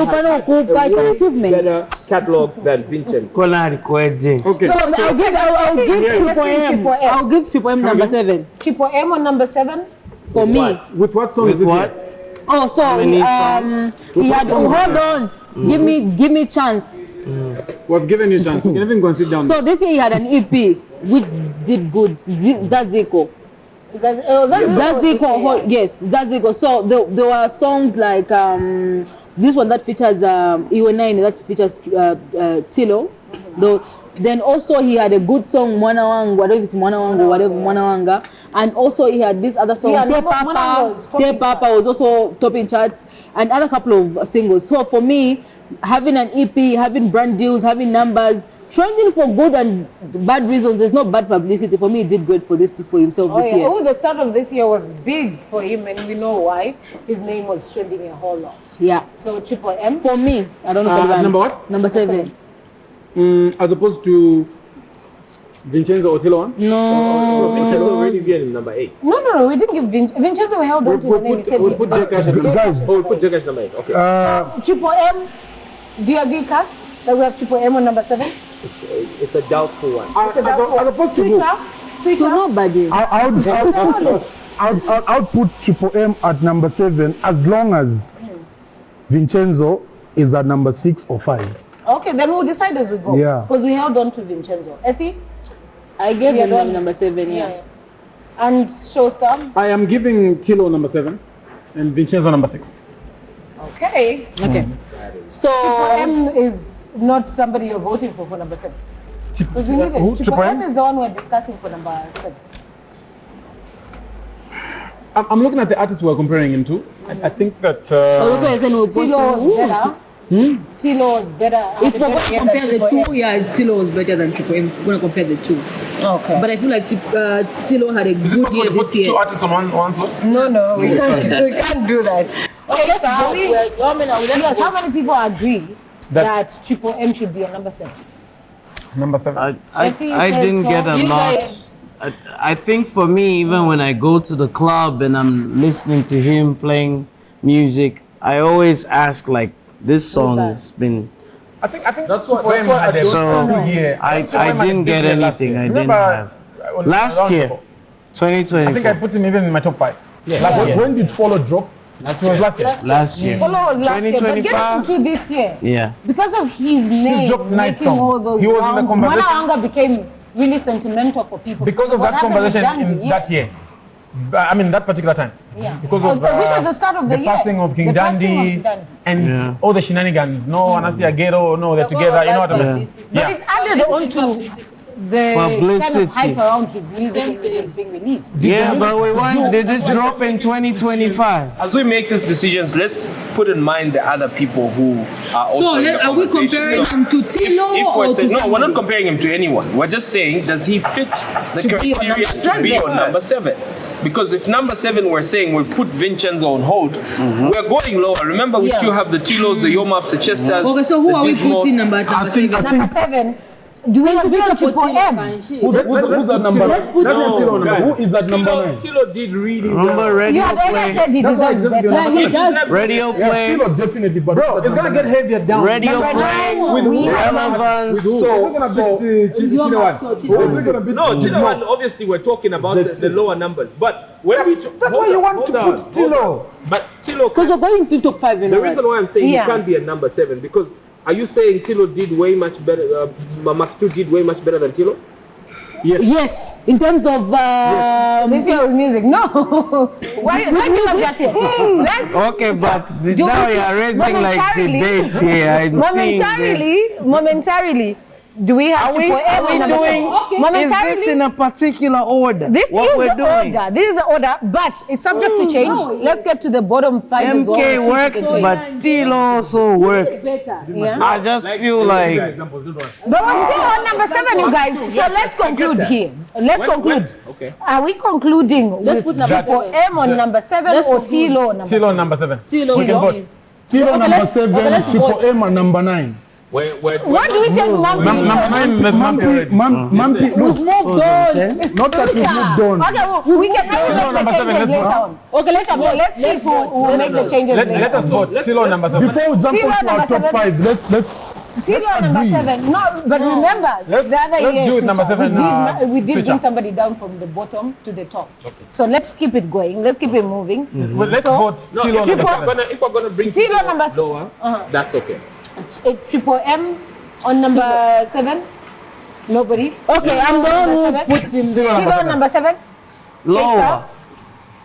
achievement. Better catalog than Vincent. Okay. So I'll give Triple M number 7. Triple M on number 7? For me. With what songs this year? Oh, so he had hold on. Give me chance. We've given you a chance. We can even go and sit down. So this year he had an EP which did good. Zaziko. Zaziko, yes, Zaziko. So there were songs like this one that features Iwe9 that features Tilo. Then also he had a good song Mwana Wangu, whatever it's Mwana Wangu, whatever Mwana Wanga, and also he had this other song Te Papa was also topping charts, and other couple of singles. So for me, having an EP, having brand deals, having numbers, trending for good and bad reasons, there's no bad publicity. For me, he did great for himself this year. Oh, the start of this year was big for him, and we know why. His name was trending a whole lot. Yeah. So Triple M? For me, I don't know. Number what? Number 7. As opposed to Vincenzo or Tilo one? No. Vincenzo already been in number 8. No, we didn't give Vincenzo. We held on to the name. He said we'll put J Cash number 8. Okay. Triple M, do you agree, Kas, that we have Triple M on number 7? It's a doubtful one. It's a doubtful one. Switcher? Nobody. I'll put Triple M at number 7 as long as Vincenzo is at number 6 or 5. Okay, then we'll decide as we go. Yeah. Because we held on to Vincenzo. Ethy? I gave Yeah, him that number is- 7, yeah. And Showstar? I am giving Tilo number 7 and Vincenzo number 6. Okay. Okay. So M is not somebody you're voting for number 7. Because we need who? it. Triple Triple M M? is the one we're discussing for number 7. I'm looking at the artists we're comparing him to. I think that. that's why I said we'll post Tilo was better. Tilo was better. if we're going to compare the Triple two, M. yeah, Tilo was better than Triple M. If we're going to compare the two. Okay. But I feel like Tilo had a Is it good possible year to put this year. two artists on one slot? No, we can't do that. Okay, let's so vote. Yes, how many people agree That- that Triple M should be on number 7? Number 7. I Effie I says didn't so. get a You lot. guys- I think for me, even when I go to the club and I'm listening to him playing music, I always ask like, this song that? has been. I think That's why I don't So know. I didn't get anything. I didn't have. Last year, 2020. I think I put him even in my top 5. Last year. When did Follow drop? It was last year. Last year. Follow was last year, but get 2025. into this year. Yeah. Because of his name dropped nice making all songs. those He was in the rounds, conversation. Mana Anga became really sentimental for people. Because of What that happened with conversation Dandy, in yes. that year. I mean, that particular time. Yeah. Because Oh, of which was the start of the year. passing of King The passing Dandy of Dandy. and Yeah. all the shenanigans. No, Anasia Ghetto, no, they're together. You know what I mean? But it added on to the kind Publicity. of hype around his music when it was being released. Yeah, but we want. Did it drop in 2025? As we make these decisions, let's put in mind the other people who are also in the are we conversation. comparing him to Tilo If or we're to saying, no, we're somebody? not comparing him to anyone. We're just saying, does he fit the To be on criteria number to be 7? on number 7? Because if number 7 we're saying we've put Vincenzo on hold, we're going lower. Remember, we Yeah. still have the Tilos, the Yomafs, the Chesters. Okay, so who the are we Dismos. putting number 7? Number 7. Do we agree on Triple M? Who's that number? Let's put Who is that number 9? Tilo did really Remember well. Radio You had ever Play? said he That's why deserves it's just better. beyond He does. Radio Yeah, Play. Tilo definitely, but Bro, it's going to get heavier down. Radio Number Play. 9, we have Relevance. So, No, Tilo one, obviously we're talking about the lower numbers, but when That's why you want to put Tilo. But Tilo, Because we're going to top 5. the reason why I'm saying Yeah. he can't be a number 7 because are you saying Tilo did way much better? Makitu did way much better than Tilo? Yes, in terms of this year with music. No. Why do you have just yet? Okay, but Do now we- you are raising like momentarily- debates here. I'm seeing Momentarily, do we have Are we Triple M on number doing? 7? Is Momentarily, this in a particular order? this what is we're the doing? order. This is the order, but it's subject to change. Let's get to the bottom 5 as well. MK See if we worked, can change. but Tilo also worked. Yeah. I just feel like But we're still on number 7, you guys. So let's conclude here. Let's conclude. Okay. Are we concluding Let's with put number Triple 7. M on number 7 Let's or conclude. Tilo on number 7? Tilo number 7. Tilo. We can vote. Tilo number let's 7, Triple vote. M and number 9. What do we take Mampi? Number 9 is Mampi already. Mampi, We've moved on. not that we've moved on. Okay, well, we can maybe Tilo make number the 7, changes let's later vote. on. Okay, let's see who will make the changes Let later. us vote. Tilo number 7. Before we jump Tilo into our number top 7. 5, let's Tilo number agree. 7. No, but remember, Let's the other do year it number 7, we did switcher. bring somebody down from the bottom to the top. So let's keep it going. Let's keep it moving. Well, let's So, vote No, Tilo number 7. if we're gonna bring Tilo Tilo number lower, that's okay. Triple M on number 7. Nobody. Okay, I'm the one who put him Tilo number 7. lower.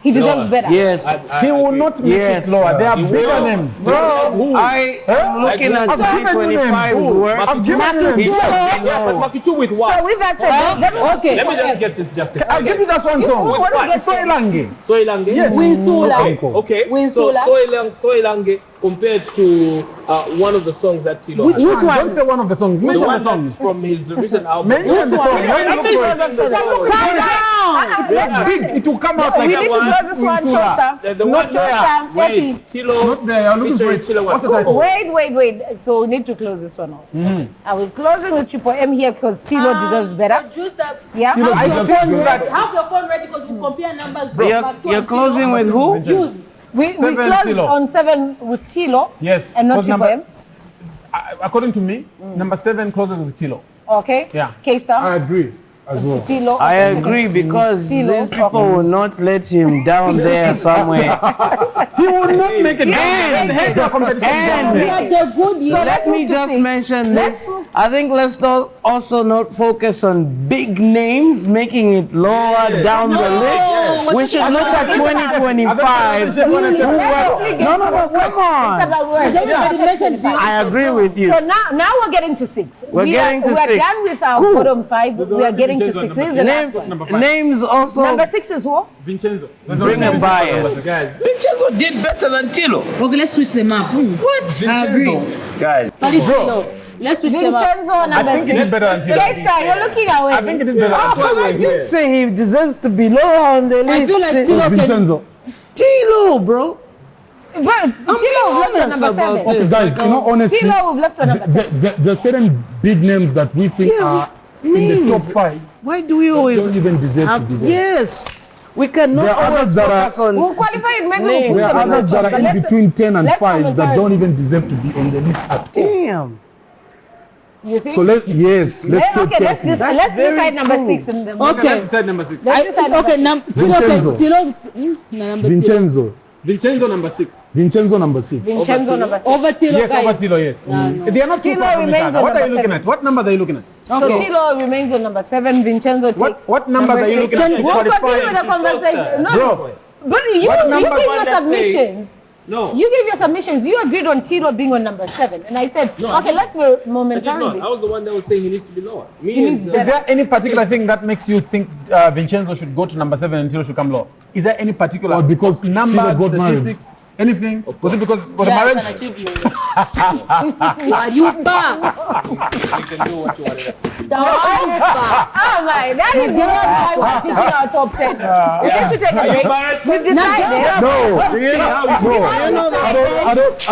He deserves better. Yes. He will not make Yes. it lower. There are He bigger will. names. Bro, I am looking at I've given you 2025's names. work. I've given you He names. should be Yeah, but low. Makitu with what? So with that said, okay. Let me just get this justified. I'll give you just one song. What do we get? Soilange. Soilange? Yes. Winsula. Okay. Winsula. So Soilange compared to one of the songs that Tilo Which has. one? Don't say one of the songs. The Mention one the that's songs. from his recent album. Mention the song. When you look for it, Calm down. it's big. It will come out like We need to close this one, Showstar. The one Showstar, wait, Ethy. Tilo. Not there. I'm looking for it. featuring Tilo What's the was- title? Wait. So we need to close this one off. I will closing with Triple M here because Tilo deserves better. Yeah. I deserves can do better. that. Have your phone ready because we compare numbers. You're closing with who? We 7 close Tilo. on 7 with Tilo. Yes. And not because Triple M. According to me, number 7 closes with Tilo. Okay. Yeah. KStar. I agree. as well. Tilo. I agree because these people will not let him down there somewhere. He will not make it. So let me just mention this. I think let's not also not focus on big names, making it lower down the list. We should look at 2025. No, come on. I agree with you. So now we're getting to 6. We're getting to 6. We're done with our bottom 5. We are getting to 6. This is the last one. Names also. Number 6 is who? Vincenzo. Bring a bias. Vincenzo did better than Tilo. Okay, let's switch them up. What? I agree. Guys. Let's switch them up. Vincenzo, number 6. KStar, you're looking away. I think it is better. I did say he deserves to be lower on the list. I feel like Tilo Vincenzo. Tilo, bro. But Tilo left on number 7. Okay, guys, you know, honestly, Tilo left on number 7. there are certain big names that we think are in the top 5. Why do we always Don't even deserve to be there. Yes. We cannot There are always others that focus on We'll qualify it. Maybe names. we'll There put are some others that are in between 10 and 5 that don't even deserve to be on the list at all. Damn. You think? So let's check okay, let's decide number 6. Okay. Let's decide number 6. Okay, Vincenzo. Vincenzo number 6. Vincenzo number 6. Vincenzo number 6. Over Tilo, Yes, over Tilo, yes. They are not too Tilo far from each remains other. on What are you number looking 7. at? What numbers are you looking at? So Tilo remains on number 7. Vincenzo takes. What numbers are you looking at? We'll continue with the conversation. No, Bro. but you gave your submissions. No. You gave your submissions. You agreed on Tilo being on number 7, and I said, okay, let's be momentarily. I was the one that was saying he needs to be lower. Is there any particular thing that makes you think Vincenzo should go to number 7 and Tilo should come lower? Is there any particular because numbers, Tilo got married. statistics, anything? Was it because for the marriage? Are you back? You can do what you want to do. Oh my, that is the one why we're picking our top 10. We need to take a break. We've decided.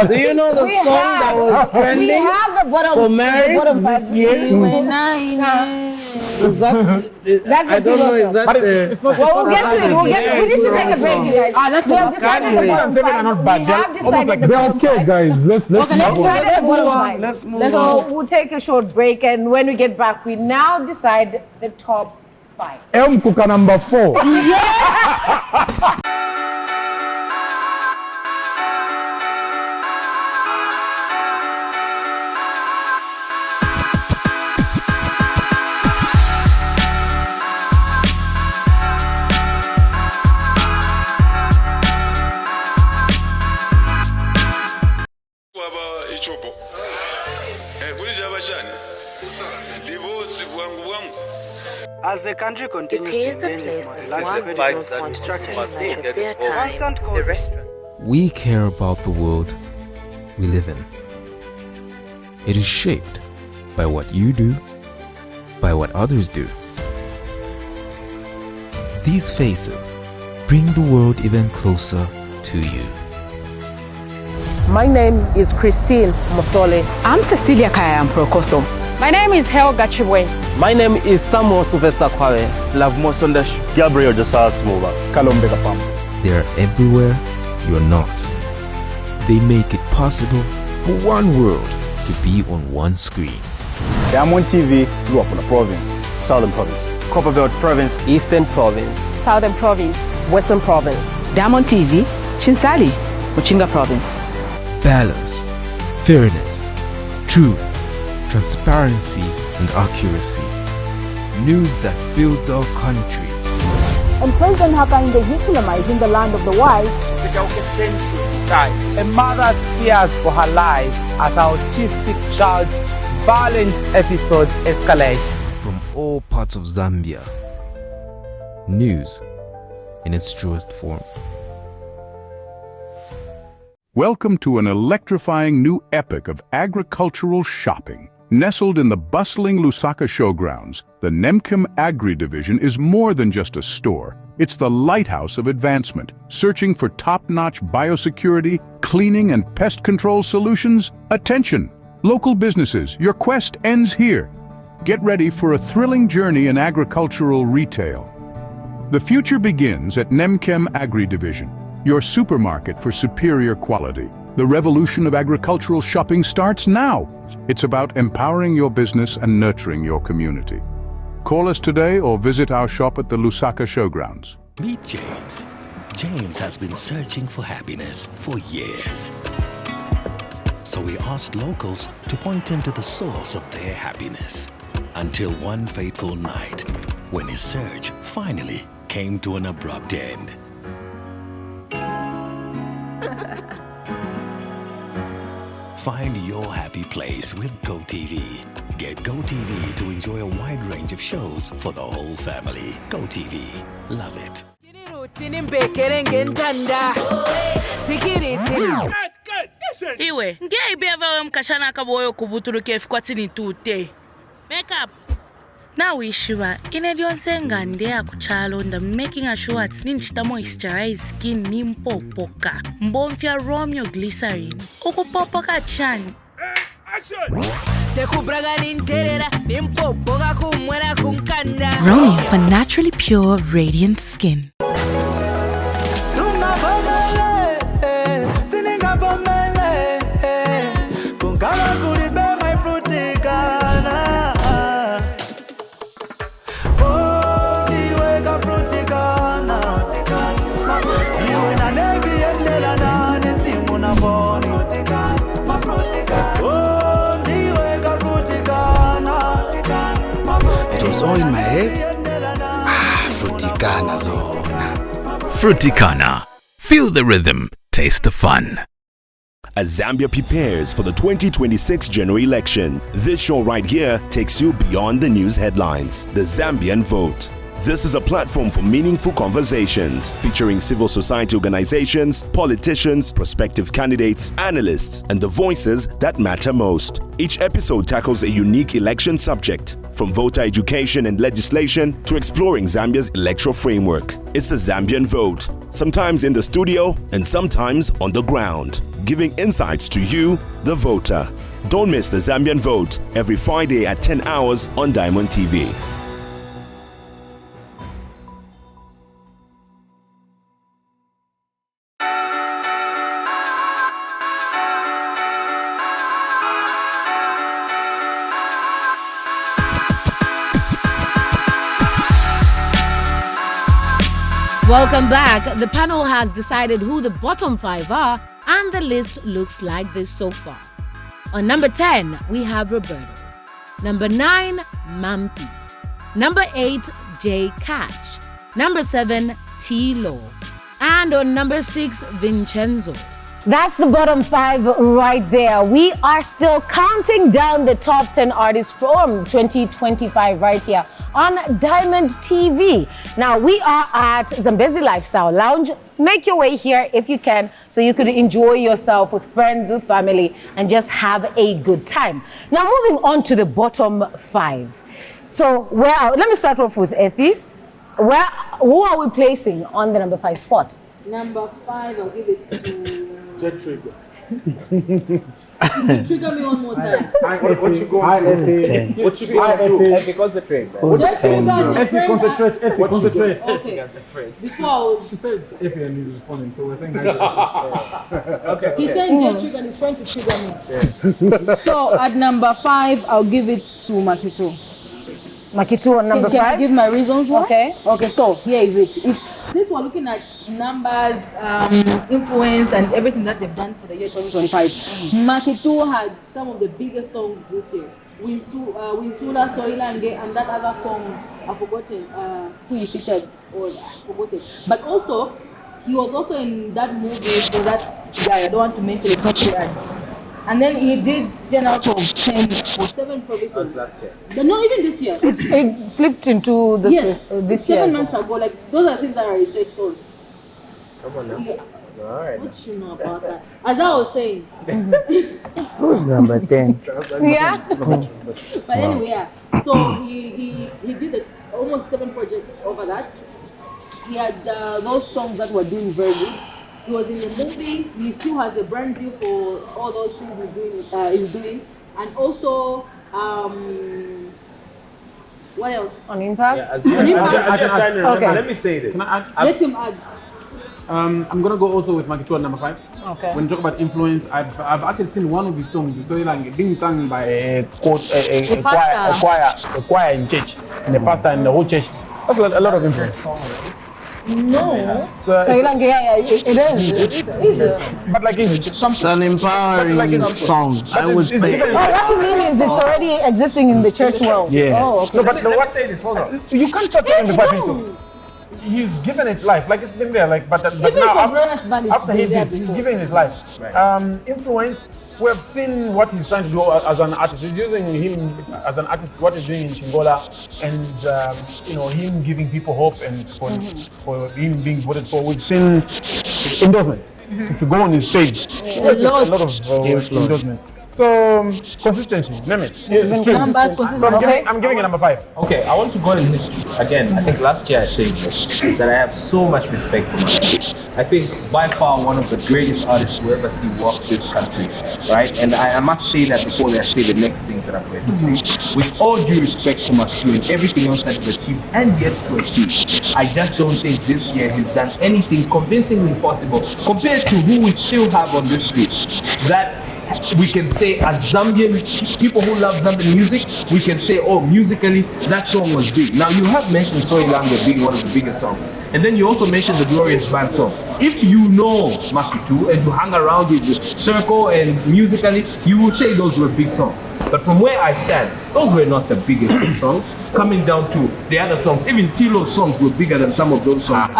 Do you know the song that was trending? We have the bottom for marriage this year? Is that? That's I don't know. Is that? Well, we'll get to it. We need to take a break, you guys. Let's We have decided the bottom 5. We have decided the bottom 5. Okay, guys, let's move on. Let's move on. So we'll take a short break, and when we get back, we now decide the top 5. Kuka number 4. As the country continues to invent its modernization construction, constant cost. We care about the world we live in. It is shaped by what you do, by what others do. These faces bring the world even closer to you. My name is Christine Musole. I'm Cecilia Kayam Prokoso. My name is Helga Chibwe. My name is Samuel Sylvester Kwawe. Love Mosundesh. Gabriel Josas Mova. Kalombe Kapam. They are everywhere you're not. They make it possible for one world to be on one screen. Diamond TV grew up in the province, Southern Province. Copperbelt Province, Eastern Province. Southern Province. Western Province. Diamond TV, Chinsali, Muchinga Province. Balance, fairness, truth, transparency and accuracy. News that builds our country. And President Hakainde Hichilema is in the land of the wise. Should decide. A mother fears for her life as her autistic child's violence episodes escalates. From all parts of Zambia. News in its truest form. Welcome to an electrifying new epic of agricultural shopping. Nestled in the bustling Lusaka showgrounds, the Nemkim Agri Division is more than just a store. It's the lighthouse of advancement, searching for top-notch biosecurity, cleaning and pest control solutions. Attention! Local businesses, your quest ends here. Get ready for a thrilling journey in agricultural retail. The future begins at Nemkem Agri Division, your supermarket for superior quality. The revolution of agricultural shopping starts now. It's about empowering your business and nurturing your community. Call us today or visit our shop at the Lusaka Showgrounds. Meet James. James has been searching for happiness for years. So we asked locals to point him to the source of their happiness. Until one fateful night, when his search finally came to an abrupt end. Find your happy place with GoTV. Get GoTV to enjoy a wide range of shows for the whole family. GoTV. Love it. Iwe, nge ibeva mkashana kaboyo kubuturuke fikwatini tute. Makeup. Now Ishiva, inedionsenga ndea kuchalo nda making sure at ninchita moisturize skin nimpopoka. Mbomfia Romeo glycerin. Ukupopoka chan. Romeo for naturally pure, radiant skin. All in my head. Fruticana zona. Fruticana. Feel the rhythm, taste the fun. As Zambia prepares for the 2026 general election, this show right here takes you beyond the news headlines. The Zambian Vote. This is a platform for meaningful conversations featuring civil society organizations, politicians, prospective candidates, analysts, and the voices that matter most. Each episode tackles a unique election subject, from voter education and legislation to exploring Zambia's electoral framework. It's the Zambian Vote, sometimes in the studio and sometimes on the ground, giving insights to you, the voter. Don't miss the Zambian Vote every Friday at 10 hours on Diamond TV. Welcome back. The panel has decided who the bottom 5 are, and the list looks like this so far. On number 10, we have Roberto. Number 9, Mampi. Number 8, J. Catch. Number 7, T-Law. And on number 6, Vincenzo. That's the bottom 5 right there. We are still counting down the top 10 artists from 2025 right here on Diamond TV. Now, we are at Zambezi Lifestyle Lounge. Make your way here if you can, so you could enjoy yourself with friends, with family, and just have a good time. Now, moving on to the bottom 5. So, let me start off with Ethy. Who are we placing on the number 5 spot? Number 5, I'll give it to... Jet Trigger. Trigger me one more time. What you going to do? What you going to do? Effie, concentrate. Effie, concentrate. Effie, concentrate. Okay. Before she said Effie and he's responding, so we're saying okay. He's saying Jet Trigger and he's trying to trigger me. So at number 5, I'll give it to Makito. Makito on number 5? Can I give my reasons why? Okay. Okay, so here is it. Since we're looking at numbers, influence, and everything that they've done for the year 2025, Makito had some of the biggest songs this year. Winsula, Soilange, and that other song, I've forgotten who he featured, or I've forgotten. But also, he was also in that movie for that guy, I don't want to mention, it's not clear. And then he did 10 out of 10 for 7 provinces. Last year. But not even this year. It slipped into this year. 7 months ago. Like, those are things that are researched on. Come on now. Yeah. All right. What you know about that? As I was saying. Who's number 10? Yeah. But anyway, yeah. So he did almost 7 projects over that. He had those songs that were doing very good. He was in the movie. He still has the brand deal for all those things he's doing. And also, what else? On Impact? Yeah, as you're trying to remember, let me say this. Let him add. I'm gonna go also with Makitu at number 5. Okay. When you talk about influence, I've actually seen one of his songs. It's like being sung by a choir in church, and the pastor and the whole church. That's a lot of influence. No. So it is. But like it's an empowering song, I would say. What you mean is it's already existing in the church world. Yeah. Oh, okay. No, but let me say this. Hold on. You can't start turning the Bible into. He's given it life, like it's been there, like but now after he did, he's giving it life. Right. Influence. We have seen what he's trying to do as an artist. He's using him as an artist, what he's doing in Chingola, and him giving people hope, and for him being voted for. We've seen endorsements. If you go on his page, a lot of endorsements. So consistency, name it. So I'm giving it number 5. Okay, I want to go in history again. I think last year I said this, that I have so much respect for Makitu. I think by far one of the greatest artists we'll ever see walk this country, right? And I must say that before I say the next things that I'm going to say. With all due respect to Makitu and everything else that he's achieved and yet to achieve, I just don't think this year he's done anything convincingly possible compared to who we still have on this list. That we can say as Zambian people who love Zambian music, we can say, oh, musically that song was big. Now you have mentioned Soy Langa being one of the biggest songs, and then you also mentioned the Glorious Band song. If you know Makitu and you hang around his circle and musically, you will say those were big songs. But from where I stand, those were not the biggest big songs. Coming down to the other songs, even Tilo's songs were bigger than some of those songs.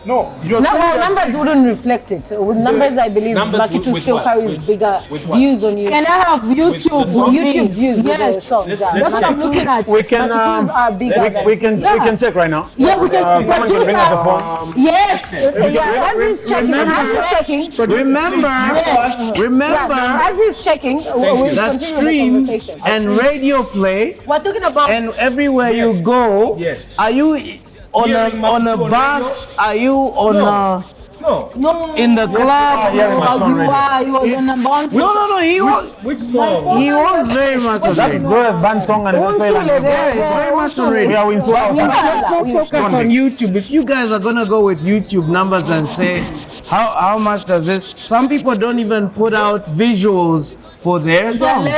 No, numbers wouldn't reflect it. With numbers, I believe Makitu still carries bigger views on YouTube. Can I have YouTube views? Yes. Songs. That's what I'm looking at. We can we can check right now. Yeah, we can. Someone can bring us a phone. Yes. As he's checking, remember, as he's checking, we'll that streams and radio play. We're talking about. And everywhere you go, are you on a bus? Are you on No. in the club? He was on a band. No. He was. Which song? He was very much on That Glorious Band song and very much on radio. We Let's not focus on YouTube. If you guys are gonna go with YouTube numbers and say how much does this? Some people don't even put out visuals for their songs.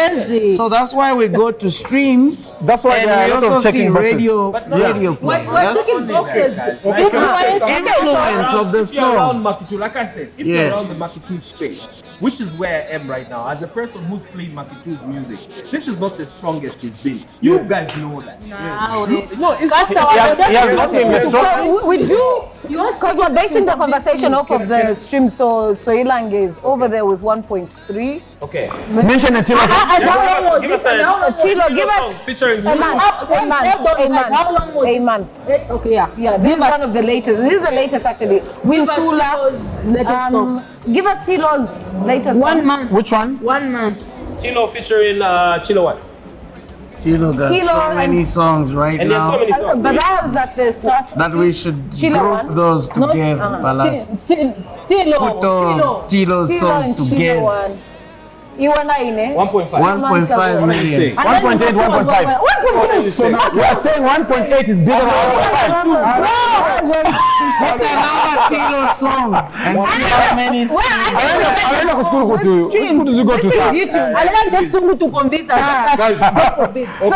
So that's why we go to streams. That's why we also see radio play. We're checking boxes. Influence of the song. Around Makitu, like I said, if you're around the Makitu space, which is where I am right now, as a person who's played Makitu's music, this is not the strongest he's been. You guys know that. So we do, because we're basing the conversation off of the stream. So Ilang is over there with 1.3. Okay. Mention Ethy. Tilo, give us a month. Okay, yeah. This is one of the latest. This is the latest actually. Winsula. Give us Tilo's latest. 1 month. Which one? 1 month. Tilo featuring Chilo what? Tilo got so many songs right and now. There's so many songs. But that was at the start. That we should group those together. Tilo's songs together. 1.5 million. 1.8, 1.5. So now we are saying 1.8 is bigger than 1.5. Put another Tilo song and see how many YouTube. I learned that song to convince us. So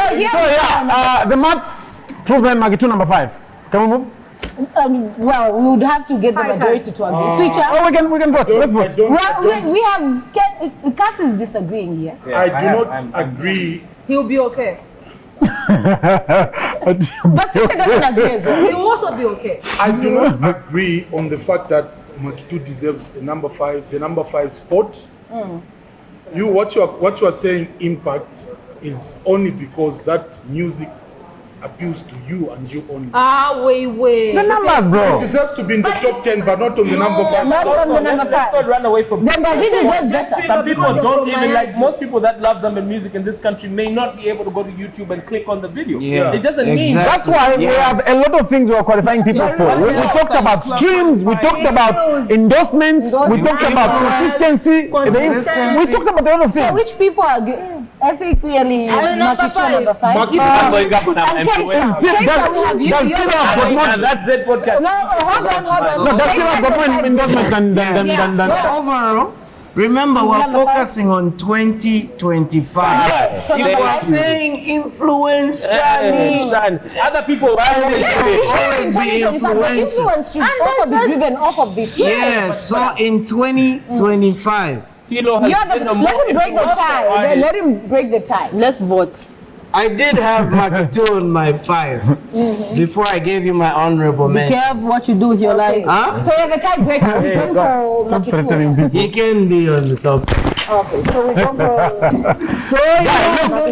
the maths proven Makitu number 5. Can we move? Well, we would have to get the majority to agree. Switcher. Oh, we can vote. Let's vote. Well, we have. Kas is disagreeing here. Yeah, I do not agree. He'll be okay. But Switcher doesn't agree as well. He will also be okay. I do not agree on the fact that Makitu deserves the number 5 spot. What you are saying impact is only because that music appeals to you and you only. Wait. The numbers, bro. It deserves to be in the top 10, but not on the number 5. Not on the number 5. Let's not run away from then does it deserve better? Some people don't even like. Most people that love Zambian music in this country may not be able to go to YouTube and click on the video. It doesn't mean that's why we have a lot of things we are qualifying people for. We talked about streams, we talked about endorsements, we talked about consistency. We talked about a lot of things. So which people are good? Ethy clearly Makitu number 5. That's it podcast. No, hold on. No, that's still have more endorsements than. So overall, remember we're focusing on 2025. Yes. If we're saying influencer, other people will always be influence should also be driven off of this year. Yes, so in 2025. Let him break the tie. Let him break the tie. Let's vote. I did have Makitu on my 5 before I gave you my honorable mention. Be careful what you do with your life. Huh? So you're the tiebreaker. We're going for Stop Makitu. threatening me. He can be on the top. Okay, so we go for. So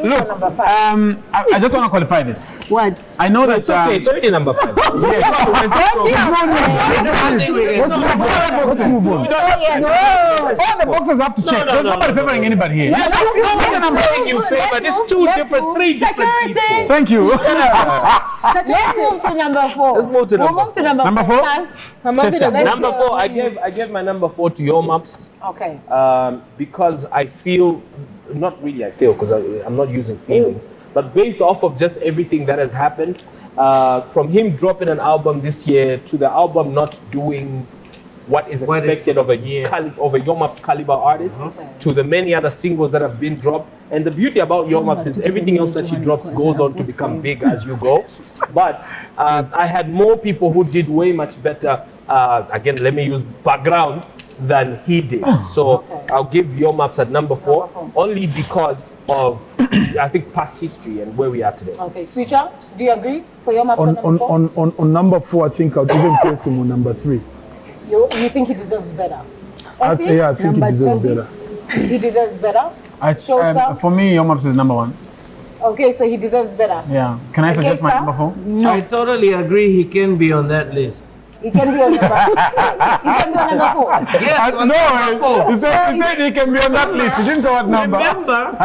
look, number 5. I just want to qualify this. What? I know that it's okay. It's already number 5. Let's move on. All the boxes have to check. There's nobody favoring anybody here. You favor. There's 3 different people. Thank you. Let's move to number 4. Let's move to number 4. Number 4? Number 4. I gave my number 4 to Yo Maps. Okay. Because I feel, not really I feel, because I'm not using feelings, but based off of just everything that has happened, from him dropping an album this year to the album not doing what is expected of a Yo Maps caliber artist, to the many other singles that have been dropped. And the beauty about Yo Maps is everything else that she drops goes on to become big as you go. But I had more people who did way much better, again, let me use background, than he did. So I'll give Yo Maps at number 4, only because of, I think, past history and where we are today. Okay, Switcher, do you agree for Yo Maps on number 4? On number 4, I think I'll even place him on number 3. You think he deserves better? I think he deserves better. He deserves better? For me, Yo Maps is number 1. Okay, so he deserves better. Yeah. Can I suggest my number 4? No. I totally agree. He can be on that list. He can be on number 4. Yes, on number 4. He said he can be on that list. He didn't say what number. Remember,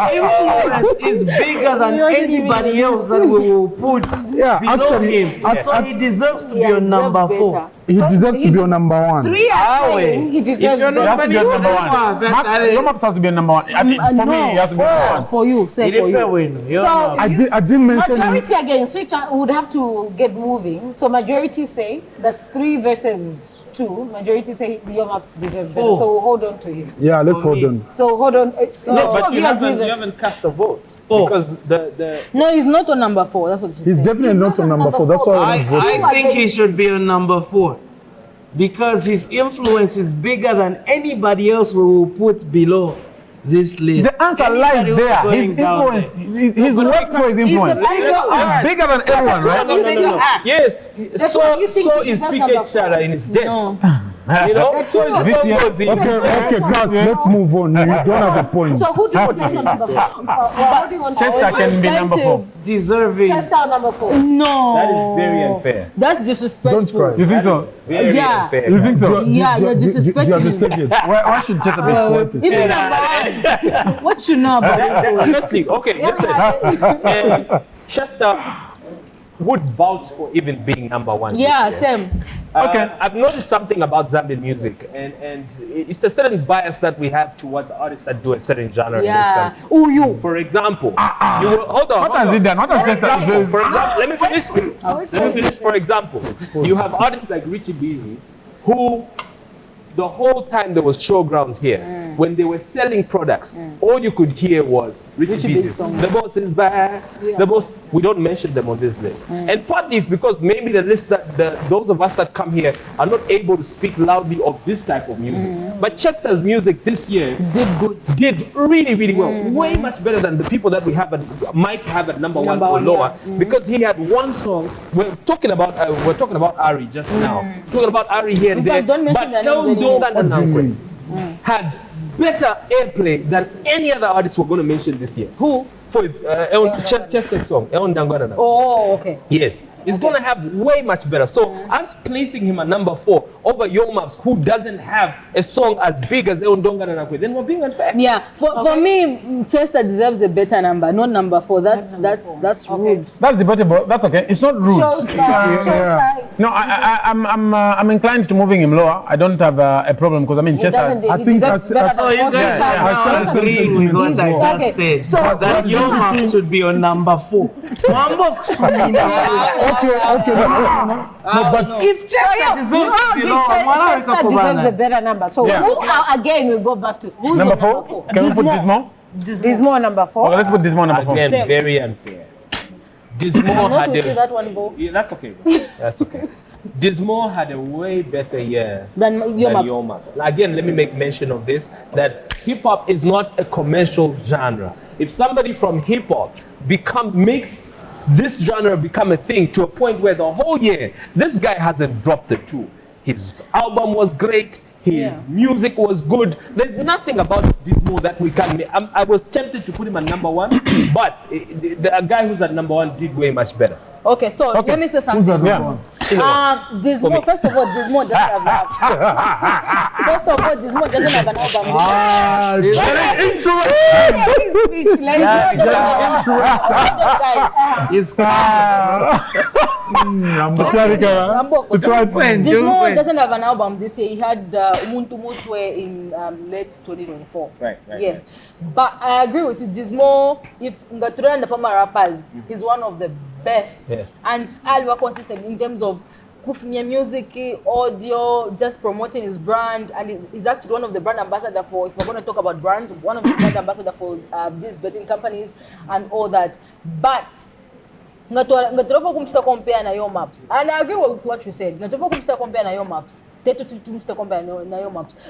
his influence is bigger than anybody else that we will put below him. So he deserves to be on number 4. He deserves to be on number 1. 3 are saying he deserves If you're not number 1, Yo Maps has to be on number 1. For me, he has to be number 1. For you, say for you. So I didn't mention majority again, Switcher would have to get moving. So majority say that's 3 versus 2. Majority say Yo Maps deserves better. So hold on to him. Yeah, let's hold on. So hold on. But you haven't cast a vote. Because No, he's not on number 4. That's what he's definitely not on number 4. That's why I think he should be on number 4. Because his influence is bigger than anybody else we will put below this list. The answer lies there. His influence, his work for his influence. He's bigger than everyone, right? No. Yes. So is PK Shara in his death. No. You know? So is Okay, guys, let's move on. We don't have a point. So who do you place on number 4? How do you want Chester can be number 4. Deserving. Chester on number 4. No. That is very unfair. That's disrespectful. Don't cry. You think so? Very unfair. You think so? Yeah, you're disrespecting. Why should Chester be 4th? Even number 1. What you know about it? Honestly, okay, listen. Chester would vouch for even being number 1. Yeah, same. Okay. I've noticed something about Zambian music, and it's a certain bias that we have towards artists that do a certain genre in this country. Oh, you. For example, you will, hold on. What has he done? What has Chester done? For example, let me finish. For example, you have artists like Richie Beasley, who the whole time there was showgrounds here, when they were selling products, all you could hear was Richie Beasley. The boss is bad. The boss. We don't mention them on this list, and partly it's because maybe the list that those of us that come here are not able to speak loudly of this type of music. But Chester's music this year did really, really well, way much better than the people that we have might have at number 1 or lower, because he had one song. We're talking about Ari just now, talking about Ari here and there, but had better airplay than any other artist we're going to mention this year. Who? For Chester's song, Eon Dangana. Oh, okay. Yes, it's going to have way much better. So us placing him at number 4 over Yo Maps, who doesn't have a song as big as Eondonga Nanakwe, then we're being unfair. Yeah, for me, Chester deserves a better number, not number 4. That's rude. That's debatable. That's okay. It's not rude. No, I'm inclined to moving him lower. I don't have a problem because I mean Chester. I think that's I agree with what I just said. So that Yo Maps should be on number 4. No, but if Chester deserves to be lower, Chester deserves a better number. So who again we go back to who's number 4? Can we put Dismo? Dismo number 4. Okay, let's put Dismo number 4. Again, very unfair. Dismo had that one, Bo. Yeah, that's okay. That's okay. Dismo had a way better year than Yo Maps. Again, let me make mention of this, that hip-hop is not a commercial genre. If somebody from hip-hop makes this genre become a thing to a point where the whole year, this guy hasn't dropped a 2. His album was great. His music was good. There's nothing about Dismo that we can make. I was tempted to put him at number 1, but the guy who's at number 1 did way much better. Okay, so let me say something. Dismo, first of all, Dismo doesn't have that. First of all, Dismo doesn't have an album. Dismo doesn't have an album this year. He had Umuntu Mutwe in late 2024. Right. Yes. But I agree with you. Dismo, if Ngatura and the Pama rappers, he's one of the best. Yeah. And I'll consistent in terms of kufanya music, audio, just promoting his brand, and he's actually one of the brand ambassador for, if we're going to talk about brand, one of the brand ambassador for these betting companies and all that. But ngatorofa kumshita compare na Yo Maps, and I agree with what you said. Ngatorofa kumshita compare na Yo Maps.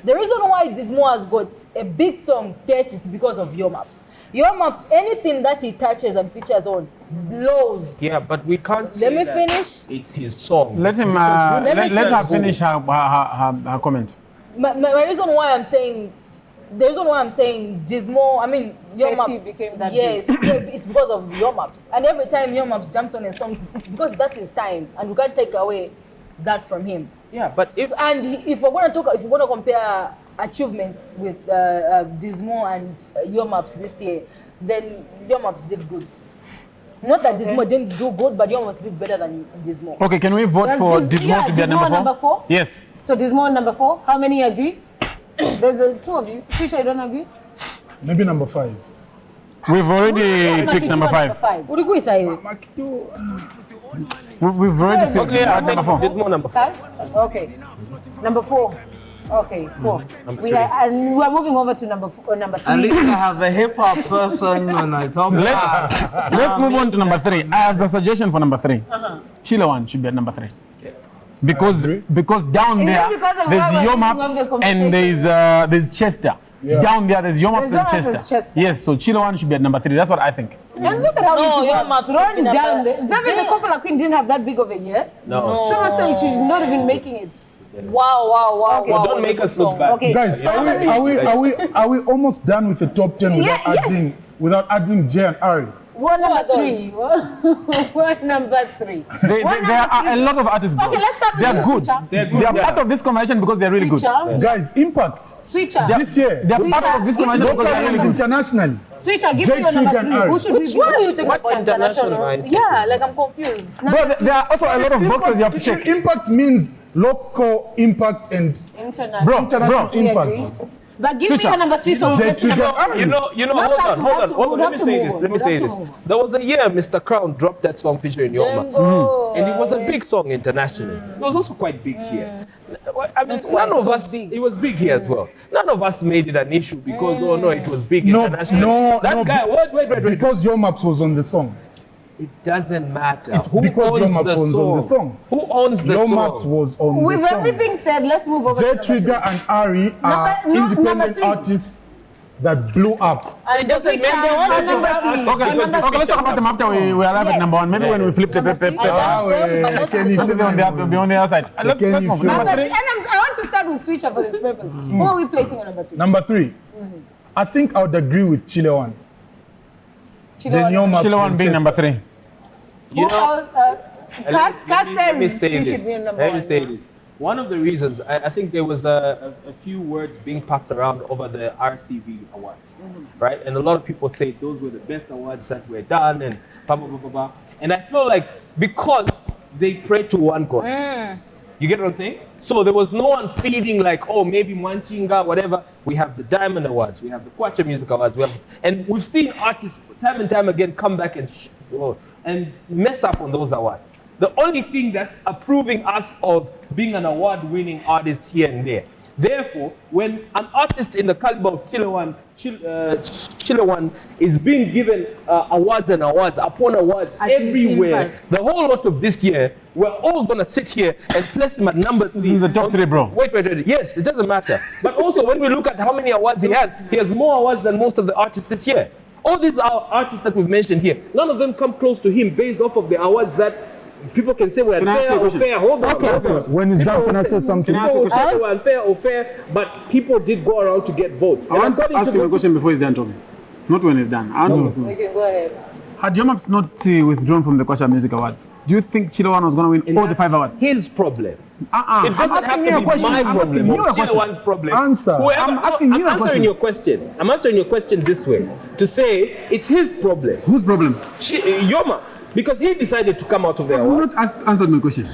The reason why Dismo has got a big song, it's because of Yo Maps. Yo Maps, anything that he touches and features on blows. Yeah, but we can't say Let me finish. It's his song. Let her finish her comment. My reason why I'm saying, the reason why I'm saying Dismo, I mean Yo Maps became that yes, it's because of Yo Maps. And every time Yo Maps jumps on a song, it's because that's his time, and we can't take away that from him. Yeah, but if we're going to compare achievements with Dismo and Yo Maps this year, then Yo Maps did good. Not that Dismo didn't do good, but Yo Maps did better than Dismo. Okay, can we vote for Dismo to be number 4? Yes. So Dismo number 4. How many agree? There's 2 of you. Fisher, you don't agree? Maybe number 5. We've already picked number 5. What do you say? We've already said number 4. Dismo number 4. Okay. Number 4. Okay, 4. We're moving over to number 3. At least I have a hip hop person on the top. Let's move on to number 3. I have a suggestion for number 3. Chilla One should be at number 3. Because down there there's Yo Maps and there's Chester. Yeah. Down there there's Yo Maps and Chester. Yes, so Chilla One should be at number 3. That's what I think. And look at how Yo Maps running down there. Zambian the Coppola Queen didn't have that big of a year. No. So much so she's not even making it. Wow. Okay, don't make us look bad. Okay. Guys, are we almost done with the top 10 without adding J and Ari? What number 3? What number 3? There are a lot of artists. Okay, let's start with They're good. They are part of this conversation because they're really good. Guys, Impact. Switcher. This year. They are part of this conversation because they're really good. Internationally. Switcher, give me your number 3. Who should we be? What do you think about international? Yeah, like I'm confused. But there are also a lot of boxes you have to check. Impact means local impact and international impact. But give me your number 3 so we'll get to number 4. You know, hold on. Let me say this. There was a year Mr. Crown dropped that song featuring Yo Maps. And it was a big song internationally. It was also quite big here. I mean, none of us, it was big here as well. None of us made it an issue because, it was big internationally. That guy, wait. Because Yo Maps was on the song. It doesn't matter. It's because Yo Maps was on the song. Who owns the song? Yo Maps was on the song. With everything said, let's move over J Trigger and Ari are independent artists that blew up. And it doesn't mean they want to number 3. Okay, let's talk about them after we arrive at number 1. Maybe when we flip the paper. Be on the other side. Let's move. Number 3. I want to start with Switcher for this purpose. Who are we placing on number 3? Number 3. I think I would agree with Chilla One. Chilla One being number 3. Kas says let me say he this. should be number 1. Let me say this. One of the reasons, I think there was a few words being passed around over the RCV awards, right? And a lot of people say those were the best awards that were done and blah, blah, blah, blah, blah. And I feel like because they pray to one God. You get what I'm saying? So there was no one feeding like, oh, maybe Mwanchinga, whatever. We have the Diamond Awards, we have the Kwacha Music Awards, and we've seen artists time and time again come back and mess up on those awards. The only thing that's approving us of being an award-winning artist here and there. Therefore, when an artist in the caliber of Chilewan is being given awards and awards upon awards everywhere, the whole lot of this year, we're all gonna sit here and place him at number 3. In the top 3, bro. Wait. Yes, it doesn't matter. But also, when we look at how many awards he has more awards than most of the artists this year. All these are artists that we've mentioned here. None of them come close to him based off of the awards that people can say were unfair or fair. Hold on. When it's done, can I say something? People will say they were unfair or fair, but people did go around to get votes. I want to ask you a question before it's done, Tommy. Not when it's done. Okay, go ahead. Had your maps not withdrawn from the Kwacha Music Awards, do you think Chilewan was going to win all the 5 awards? His problem. It doesn't have to be my problem or Chilewan's problem. Answer. I'm asking you a question. I'm answering your question this way. To say it's his problem. Whose problem? Your maps. Because he decided to come out of the awards. You not answered my question.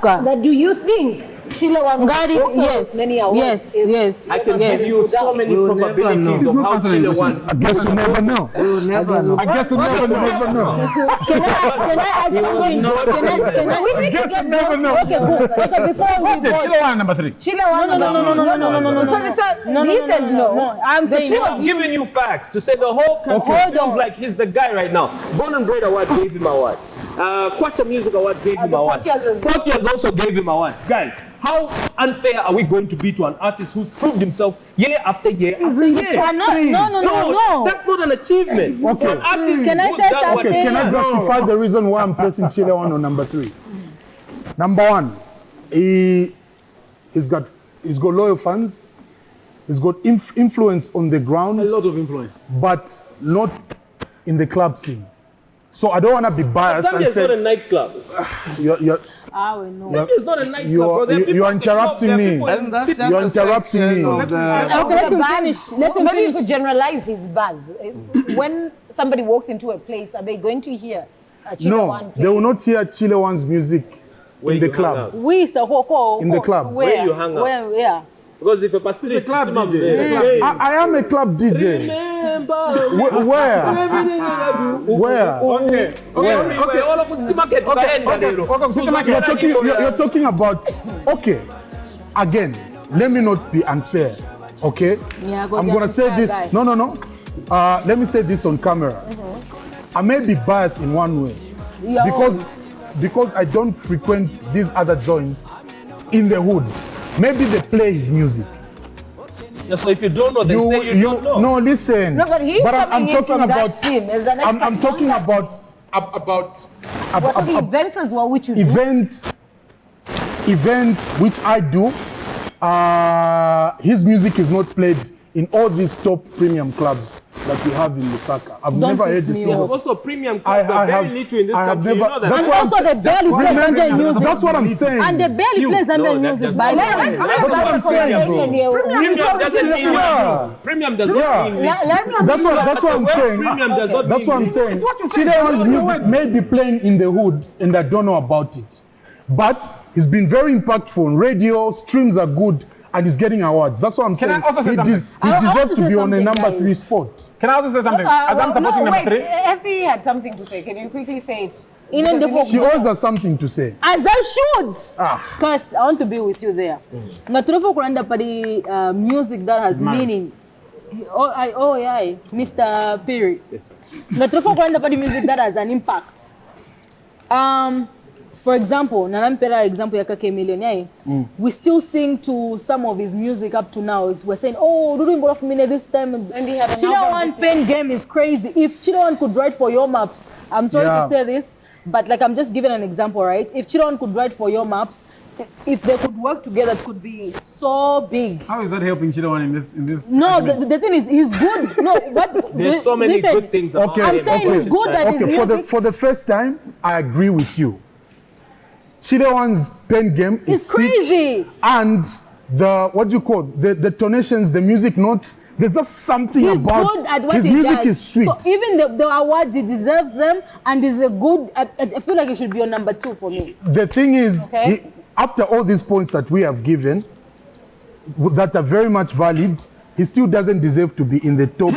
But do you think Chilewan yes, many awards? Yes. I can tell you so many probabilities of how Chilewan. I guess you never know. I guess you never know. Can I add something? I guess you never know. Okay, good. Okay, before we vote. Chilewan number 3. Chilewan no. Because he says no. I'm saying I'm giving you facts to say the whole country feels like he's the guy right now. Born and Bred Award gave him awards. Kwacha Music Award gave him awards. Prokias also gave him awards. Guys, how unfair are we going to be to an artist who's proved himself year after year after year? No. That's not an achievement. Okay. For an artist Can I say something? Okay, can I justify the reason why I'm placing Chilewan on number 3? Number 1, he's got loyal fans. He's got influence on the ground. A lot of influence. But not in the club scene. So I don't want to be biased and Zambia's say... not a nightclub. Zambia's not a nightclub, bro. You're interrupting me. You're interrupting me. Let him finish. Maybe you could generalize his buzz. When somebody walks into a place, are they going to hear Chilewan play? They will not hear Chilewan's music in the club. In the club. Where you hang out? Where? Because if a pastor is a club DJ, I am a club DJ. Where? You're talking about. Okay. Again, let me not be unfair. Okay. I'm gonna say this. Guy. No. Let me say this on camera. I may be biased in one way because I don't frequent these other joints in the hood. Maybe they play his music. Yeah, so if you don't know, they say you don't know. No, listen. No, but he's I'm talking about. I'm talking about what are the events as well, which you do? Events which I do. His music is not played in all these top premium clubs that we have in Lusaka. I've never heard this. Also, premium clubs are very little in this country. You know that. And also they barely play Zambian music. That's what I'm saying. And they barely play Zambian music. By the way, that's what I'm saying. Premium does not mean. That's what I'm saying. Premium does not mean. That's what I'm saying. Chilewan's music may be playing in the hood, and I don't know about it. But he's been very impactful on radio. Streams are good. And he's getting awards. That's what I'm saying. Can I also say something? He deserves to be on a number 3 spot. Can I also say something? As I'm supporting number 3. Ethy had something to say. Can you quickly say it? She always has something to say. As I should. Because I want to be with you there. Naturofo kuranda padi music that has meaning. Mr. Perry. Yes, sir. Naturofo kuranda padi music that has an impact. For example, Nanampera example Yakake Million, we still sing to some of his music up to now. We're saying, oh, doing more of me this time. And he had Chilewan pen game is crazy. If Chilewan could write for your maps, I'm sorry to say this, but like I'm just giving an example, right? If Chilewan could write for your maps, if they could work together, it could be so big. How is that helping Chilewan in this? No, the thing is, he's good. No, what? There's so many good things about I'm saying he's good at his music. For the first time, I agree with you. Chile One's pen game is It's crazy. sick, and the what do you call the tonations, the music notes. There's just something He's about good at what his he music does. is sweet. So even the awards, he deserves them, and is a good. I feel like it should be on number 2 for me. The thing is, after all these points that we have given, that are very much valid, he still doesn't deserve to be in the top.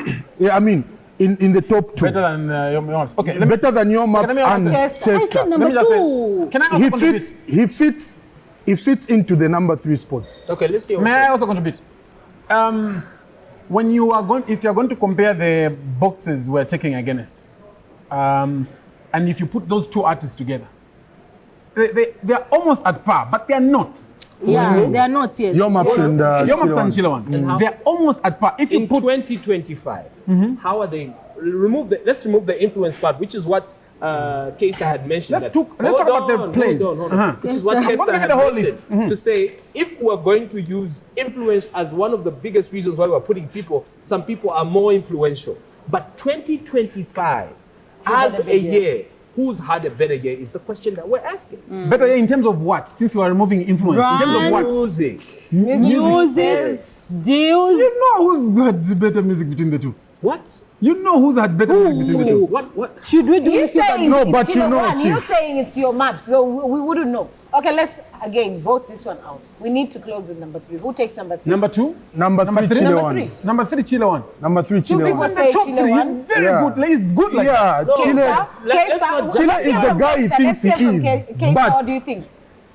I mean, in the top 2. Better than your maps. Okay, better than your maps and Chester. I said number 2. Can I also contribute? He fits into the number 3 spot. Okay, let's see. May I also contribute? When you are going, if you are going to compare the boxes we're checking against, and if you put those 2 artists together, they are almost at par, but they are not. Yeah, they are not, yes. Your maps and Chile One. They are almost at par. If you in put 2025, how are they? Let's remove the influence part, which is what KStar had mentioned. Let's talk about the plays. Hold on. Which is what KStar had mentioned to say, if we're going to use influence as one of the biggest reasons why we're putting some people are more influential. But 2025, as a year, who's had a better year is the question that we're asking. Better year in terms of what? Since we are removing influence, in terms of what? Music. Deals. You know who's had better music between the two. What? You know who's had better music between the two. What? Should we do He's saying No, it's but you Chile know, One. Chief. You're saying it's your map, so we wouldn't know. Okay, let's again vote this one out. We need to close with number 3. Who takes number 3? Number 2? Number 3 Chile Number One. 3. Number 3, Chile One. Number 3 Chile people One. say The top Chile 3 One. is very good. He's good like Yeah, that. Chile. Chile is the guy he thinks he is. KStar, But what do you think?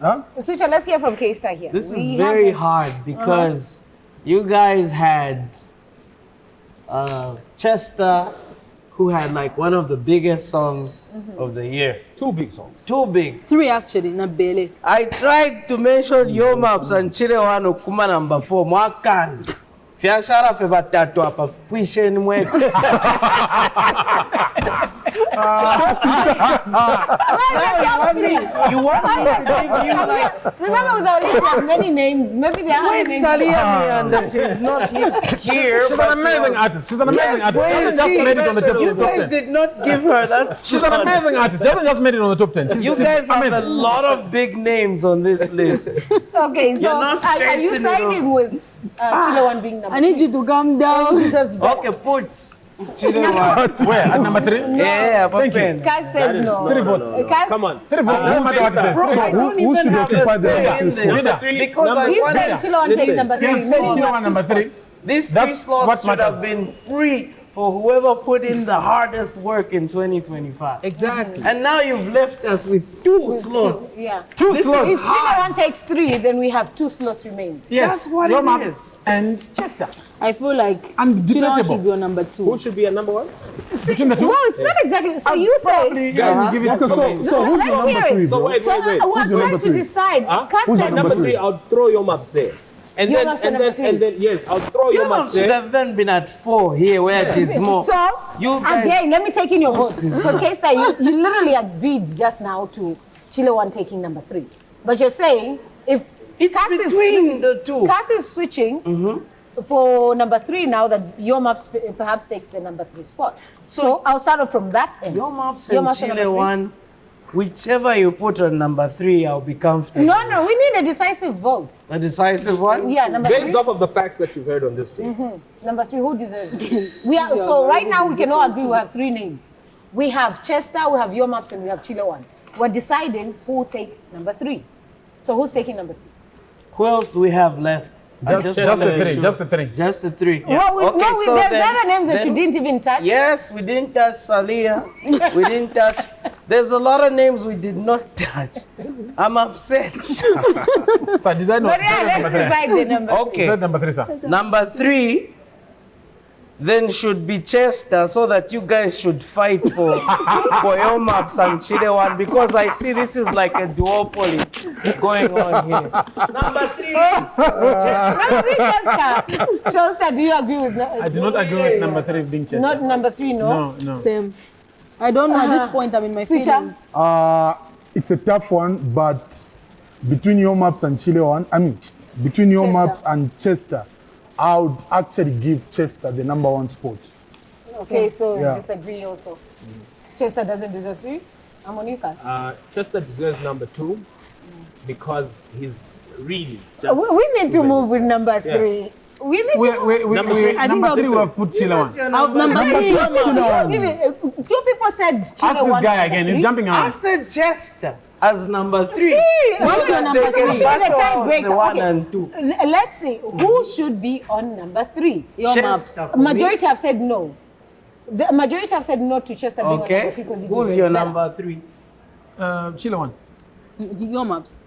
Huh? Switcher, let's hear from KStar here. This is We very have- hard because you guys had Chester, who had like one of the biggest songs of the year. 2 big songs. 2 big. 3 actually, not Bele. I tried to mention Yo Maps and Chile One Okuma number 4. Mwakan. Fiashara fe batatu hapa. Puishe ni mwetu. You want me to give you like... Remember, with our list, we have many names. Maybe there are Wait, names. Salia she's not here. She's an amazing artist. She's an amazing artist. She hasn't just made it on the top You guys 10. did not give her that. She's an amazing artist. She hasn't just made it on the top 10. You guys have a lot of big names on this list. Okay, so You're not are you facing it siding with Chile One being number 3? I need you to calm down. He deserves better. Okay, put Chile One. Where? At number 3? Yeah, Thank you. pen. Kas says no. 3 votes. Kas- Come on. 3 votes. No matter what he says. Bro, I don't Who even should have occupy a the say other in 3 this. spots? Because He I said want Chile One takes number 3. He said Chile One number 3. these 3 That's slots what should have matters. been free for whoever put in the hardest work in 2025. Exactly. And now you've left us with 2 slots. Yeah. 2 This slots. If Chile One takes 3, then we have 2 slots remaining. Yes. That's what Your it maps is. and Chester. I feel like And Chile One debatable. should be on number 2. Who should be at number 1? Between the two? No, it's not exactly. So you say. Probably guys give it Okay, to so who's your Let's hear number 3, it. So bro? wait. So we're Who's your trying number to 3? decide. Huh? Kas Who's your said number Number 3, I'll throw your maps there. And Your then, maps are and number then, and 3. then, yes, I'll throw your You maps should there. have then been at 4 here where it is more. So, You guys- again, let me take in your votes. Because KStar, you literally agreed just now to Chile One taking number 3. But you're saying if It's Kas is between the 2. Kas is switching for number 3 now that Your Maps perhaps takes the number 3 spot. So I'll start off from that end. Your Maps Your and Maps are Chile number 3. One, whichever you put on number 3, I'll be comfortable. No, we need a decisive vote. A decisive one? Yeah, number Based 3. off of the facts that you've heard on this team. Number 3, who deserves it? We are, so right now we can all agree we have 3 names. We have Chester, we have Your Maps, and we have Chile One. We're deciding who will take number 3. So who's taking number 3? Who else do we have left? Just the 3. Just the 3. Just the 3. Well, there's other names that then- you didn't even touch. Yes, we didn't touch Salia. We didn't touch. There's a lot of names we did not touch. I'm upset. So decide But yeah, let's decide the number. Okay. Decide number 3, sir. Number 3 then should be Chester, so that you guys should fight for Your Maps and Chile One, because I see this is like a duopoly going on here. Number 3. Number 3, Chester. Showstar, do you agree with I do not agree with number 3 being Chester. Not number 3, no? No. Same. I don't know. At this point, I'm in my Switcher. feelings. It's a tough one, but between Your Maps and Chile One, between Your Chester. Maps and Chester, I would actually give Chester the number 1 spot. Okay, so Yeah. disagree also. Chester doesn't deserve 3. I'm on you, Kas. Chester deserves number 2. because he's really. We need to move with number 3. We need to. I think number 3 we have put Chile one. Number 3. Two people said Chile Ask this guy again. He's jumping around. I said Chester as number 3. What's your number 3? Who should be the tiebreaker? One and two. Let's see. Who should be on number 3? Your maps. Majority have said no. The majority have said no to Chester being on number 3 because who's your number 3? Chile one. Your maps.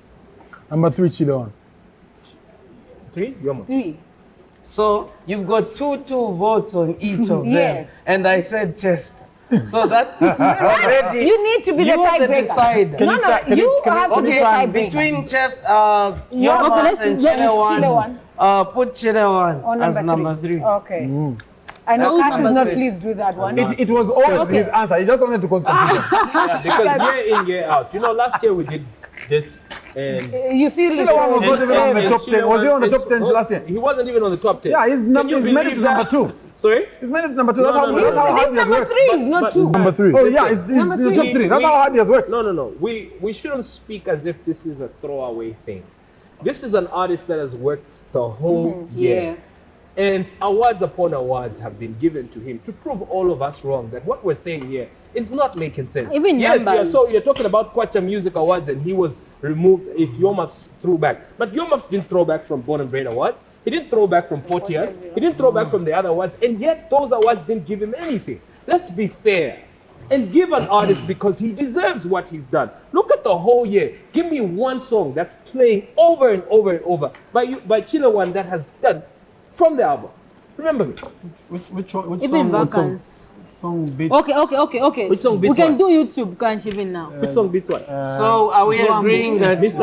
Number 3, Chile one. 3? Your maps. 3. So you've got two votes on each of them. Yes. And I said Chester. So that is already. You need to be the tiebreaker. No, you have to be the tiebreaker. Between Yomas and Chile one. Put Chile one as number 3. Okay. I know Kas is not pleased with that one. It was always his answer. He just wanted to cause confusion. Yeah, because year in, year out. You know, last year we did this. And you feel Chile one was not even on the top 10. Was he on the top 10 last year? He wasn't even on the top 10. Yeah, he's made it to number 2. Sorry? He's made it to number 2. That's how hard he has worked. Number 3 is not 2. Number 3. Oh yeah, it's in the top 3. That's how hard he has worked. No. We shouldn't speak as if this is a throwaway thing. This is an artist that has worked the whole year. And awards upon awards have been given to him to prove all of us wrong that what we're saying here is not making sense. Even numbers. So you're talking about Kwacha Music Awards and he was removed if Yomaps threw back. But Yomaps didn't throw back from Born and Bred Awards. He didn't throw back from Portias. He didn't throw back from the other awards. And yet those awards didn't give him anything. Let's be fair and give an artist because he deserves what he's done. Look at the whole year. Give me one song that's playing over and over and over by Chile one that has done from the album. Remember me. Which even Vacants. Song beats. Okay. Which song beats we can what? do YouTube, can't you even now? Which song beats what? So are we agreeing that Mr.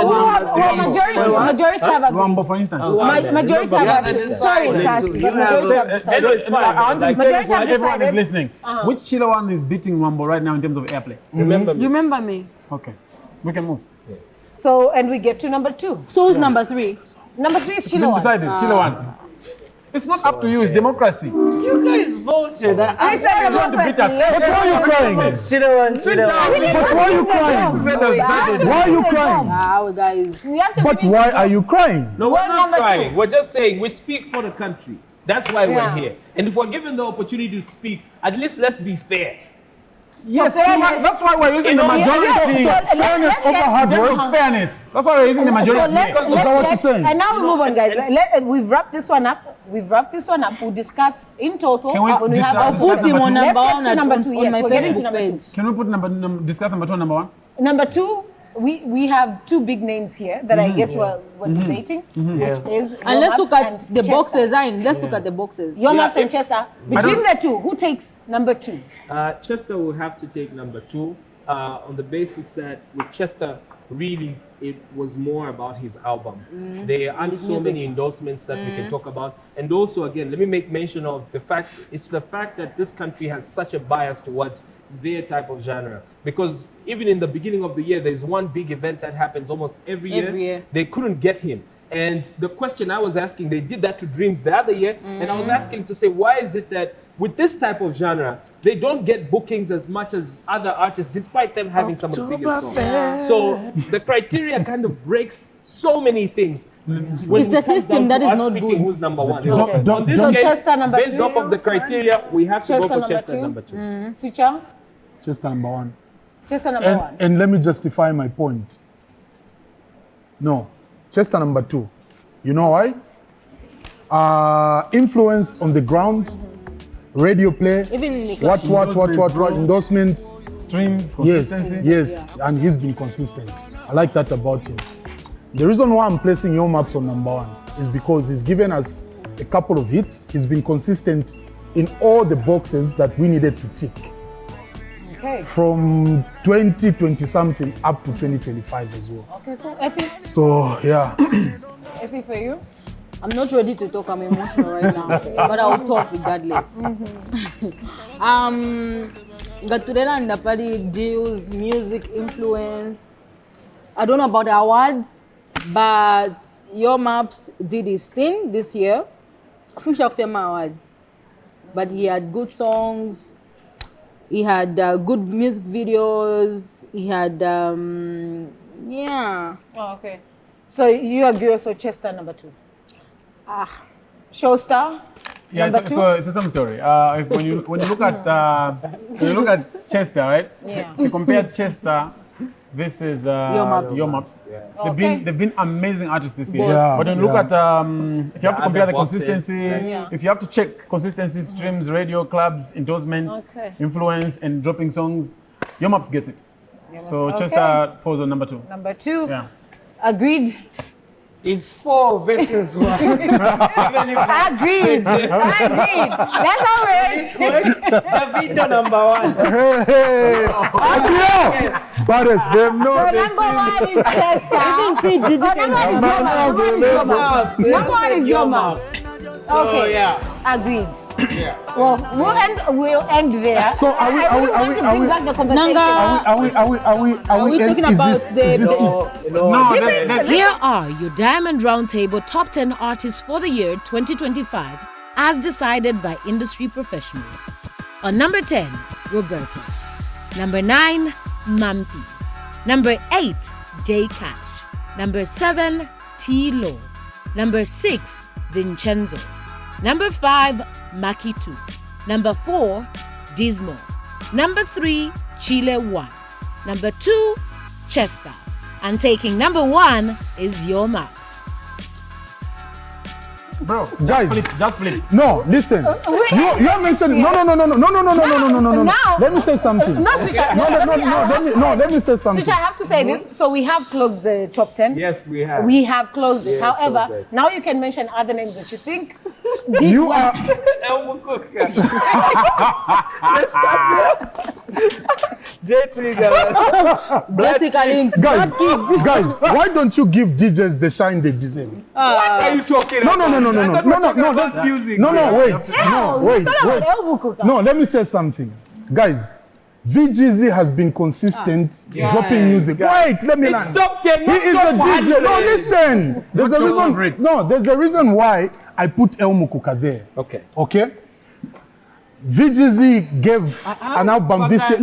Majority have agreed. Rambo, for instance. Majority have agreed. Sorry, Kas. Majority have decided. I want to say this while everyone is decided. listening. Which Chile one is beating Rambo right now in terms of airplay? Remember me. Okay. We can move. So, and we get to number 2. So who's number 3? Number 3 is It's Chile been one. decided. Chile one. It's not up to you. It's democracy. You guys voted. I said democracy. But why are you crying? Chile one. But why are you crying? Why are you crying? Guys. But why are you crying? No, we're not number crying. 2. We're just saying we speak for the country. That's why we're here. And if we're given the opportunity to speak, at least let's be fair. Yes, that's why we're using the majority. Fairness over hard work. Fairness. That's why we're using the majority. So let's, and now we move on, guys. We've wrapped this one up. We'll discuss in total. Can we when we have discuss- our Put him on Let's number get one to number 2. on Yes, my we're getting to Facebook number 2. page. Can we put discuss number 2 and number 1? Number 2, we have 2 big names here that I guess we're debating, which is And let's Yomaps look at and the Chester. boxes. Let's look at the boxes. Yomaps and Chester. Between the 2, who takes number 2? Chester will have to take number 2 on the basis that with Chester, really, it was more about his album. There aren't His so music. many endorsements that we can talk about. And also, again, let me make mention of the fact that this country has such a bias towards their type of genre. Because even in the beginning of the year, there's one big event that happens almost every year. They couldn't get him. And the question I was asking, they did that to Dreams the other year, and I was asking to say, why is it that with this type of genre, they don't get bookings as much as other artists, despite them having some of the biggest songs? So the criteria kind of breaks so many things. It's the system that is not good. Who's number 1? Okay. So, on this So case, Chester number based 2. off of the criteria, we have to go Chester for Chester number number 2. Sucham? Chester number 1. Chester number 1. And let me justify my point. No, Chester number 2. You know why? Influence on the ground, radio play, Even in the what, endorsements. Streams, consistency. Yes, and he's been consistent. I like that about him. The reason why I'm placing Yomaps on number 1 is because he's given us a couple of hits. He's been consistent in all the boxes that we needed to tick. Okay. From 2020 something up to 2025 as well. Okay, so Ethy? So, yeah. Ethy for you? I'm not ready to talk. I'm emotional right now, but I'll talk regardless. Gaturela and Dapadi deals, music influence. I don't know about the awards, but Yomaps did his thing this year. Kufisha Kufema Awards, but he had good songs. He had good music videos. He had Yeah. Oh, okay. So you agree also Chester number 2? Showstar? Yeah, number 2? so it's the same story. When you look at Chester, right? Yeah. You compare Chester. This is Your Maps. Yeah. They've been amazing artists this year. Yeah, But when you look at if you have to compare the consistency, if you have to check consistency, streams, radio, clubs, endorsements, influence, and dropping songs, Your Maps gets it. So Chester falls on number 2. Number 2. Yeah. Agreed. It's 4 versus 1. Agreed. That's how Davido number 1. Hey, Baddest, them know So they number 1 is Chester. Number 1 is Your Maps. Okay. yeah. Agreed. Yeah. Well, we'll end there. So are we bring back the conversation? Are we talking about Here are your Diamond Roundtable Top 10 Artists for the year 2025 as decided by industry professionals. On number 10, Roberto. Number 9, Mampi. Number 8, J Cash. Number 7, T-Lo. Number 6, Vincenzo. Number 5, Maki 2. Number 4, Dismo. Number 3, Chile 1. Number 2, Chester. And taking number 1 is Your Maps. Bro, guys, just flip. No, listen. You are mentioning. No. Now, Let me say something. Let me say something. Switch, I have to say this. So we have closed the top 10. Yes, we have. We have closed it. Yeah, However, now you can mention other names that you think. You are. Let's stop there. J-Trigger. Jessica Links. Guys, why don't you give DJs the shine they deserve? What are you talking about? Wait. No, let me say something. Guys, VGZ has been consistent dropping music. Wait, let me land. He is a DJ. No, listen. There's a reason. No, there's a reason why I put El Mukuka there. Okay? VGZ gave an album this year.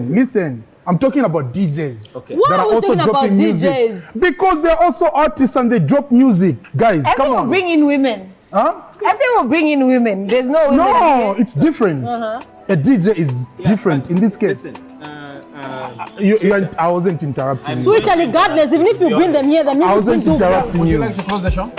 Listen. I'm talking about DJs that are also dropping music. Because they're also artists and they drop music. Guys, come on. And they will bring in women. Huh? And they will bring in women. There's no women. No, it's different. A DJ is different in this case. I wasn't interrupting you. Switch, regardless, even if you bring them here, the music I wasn't interrupting you. Would you like to close the show?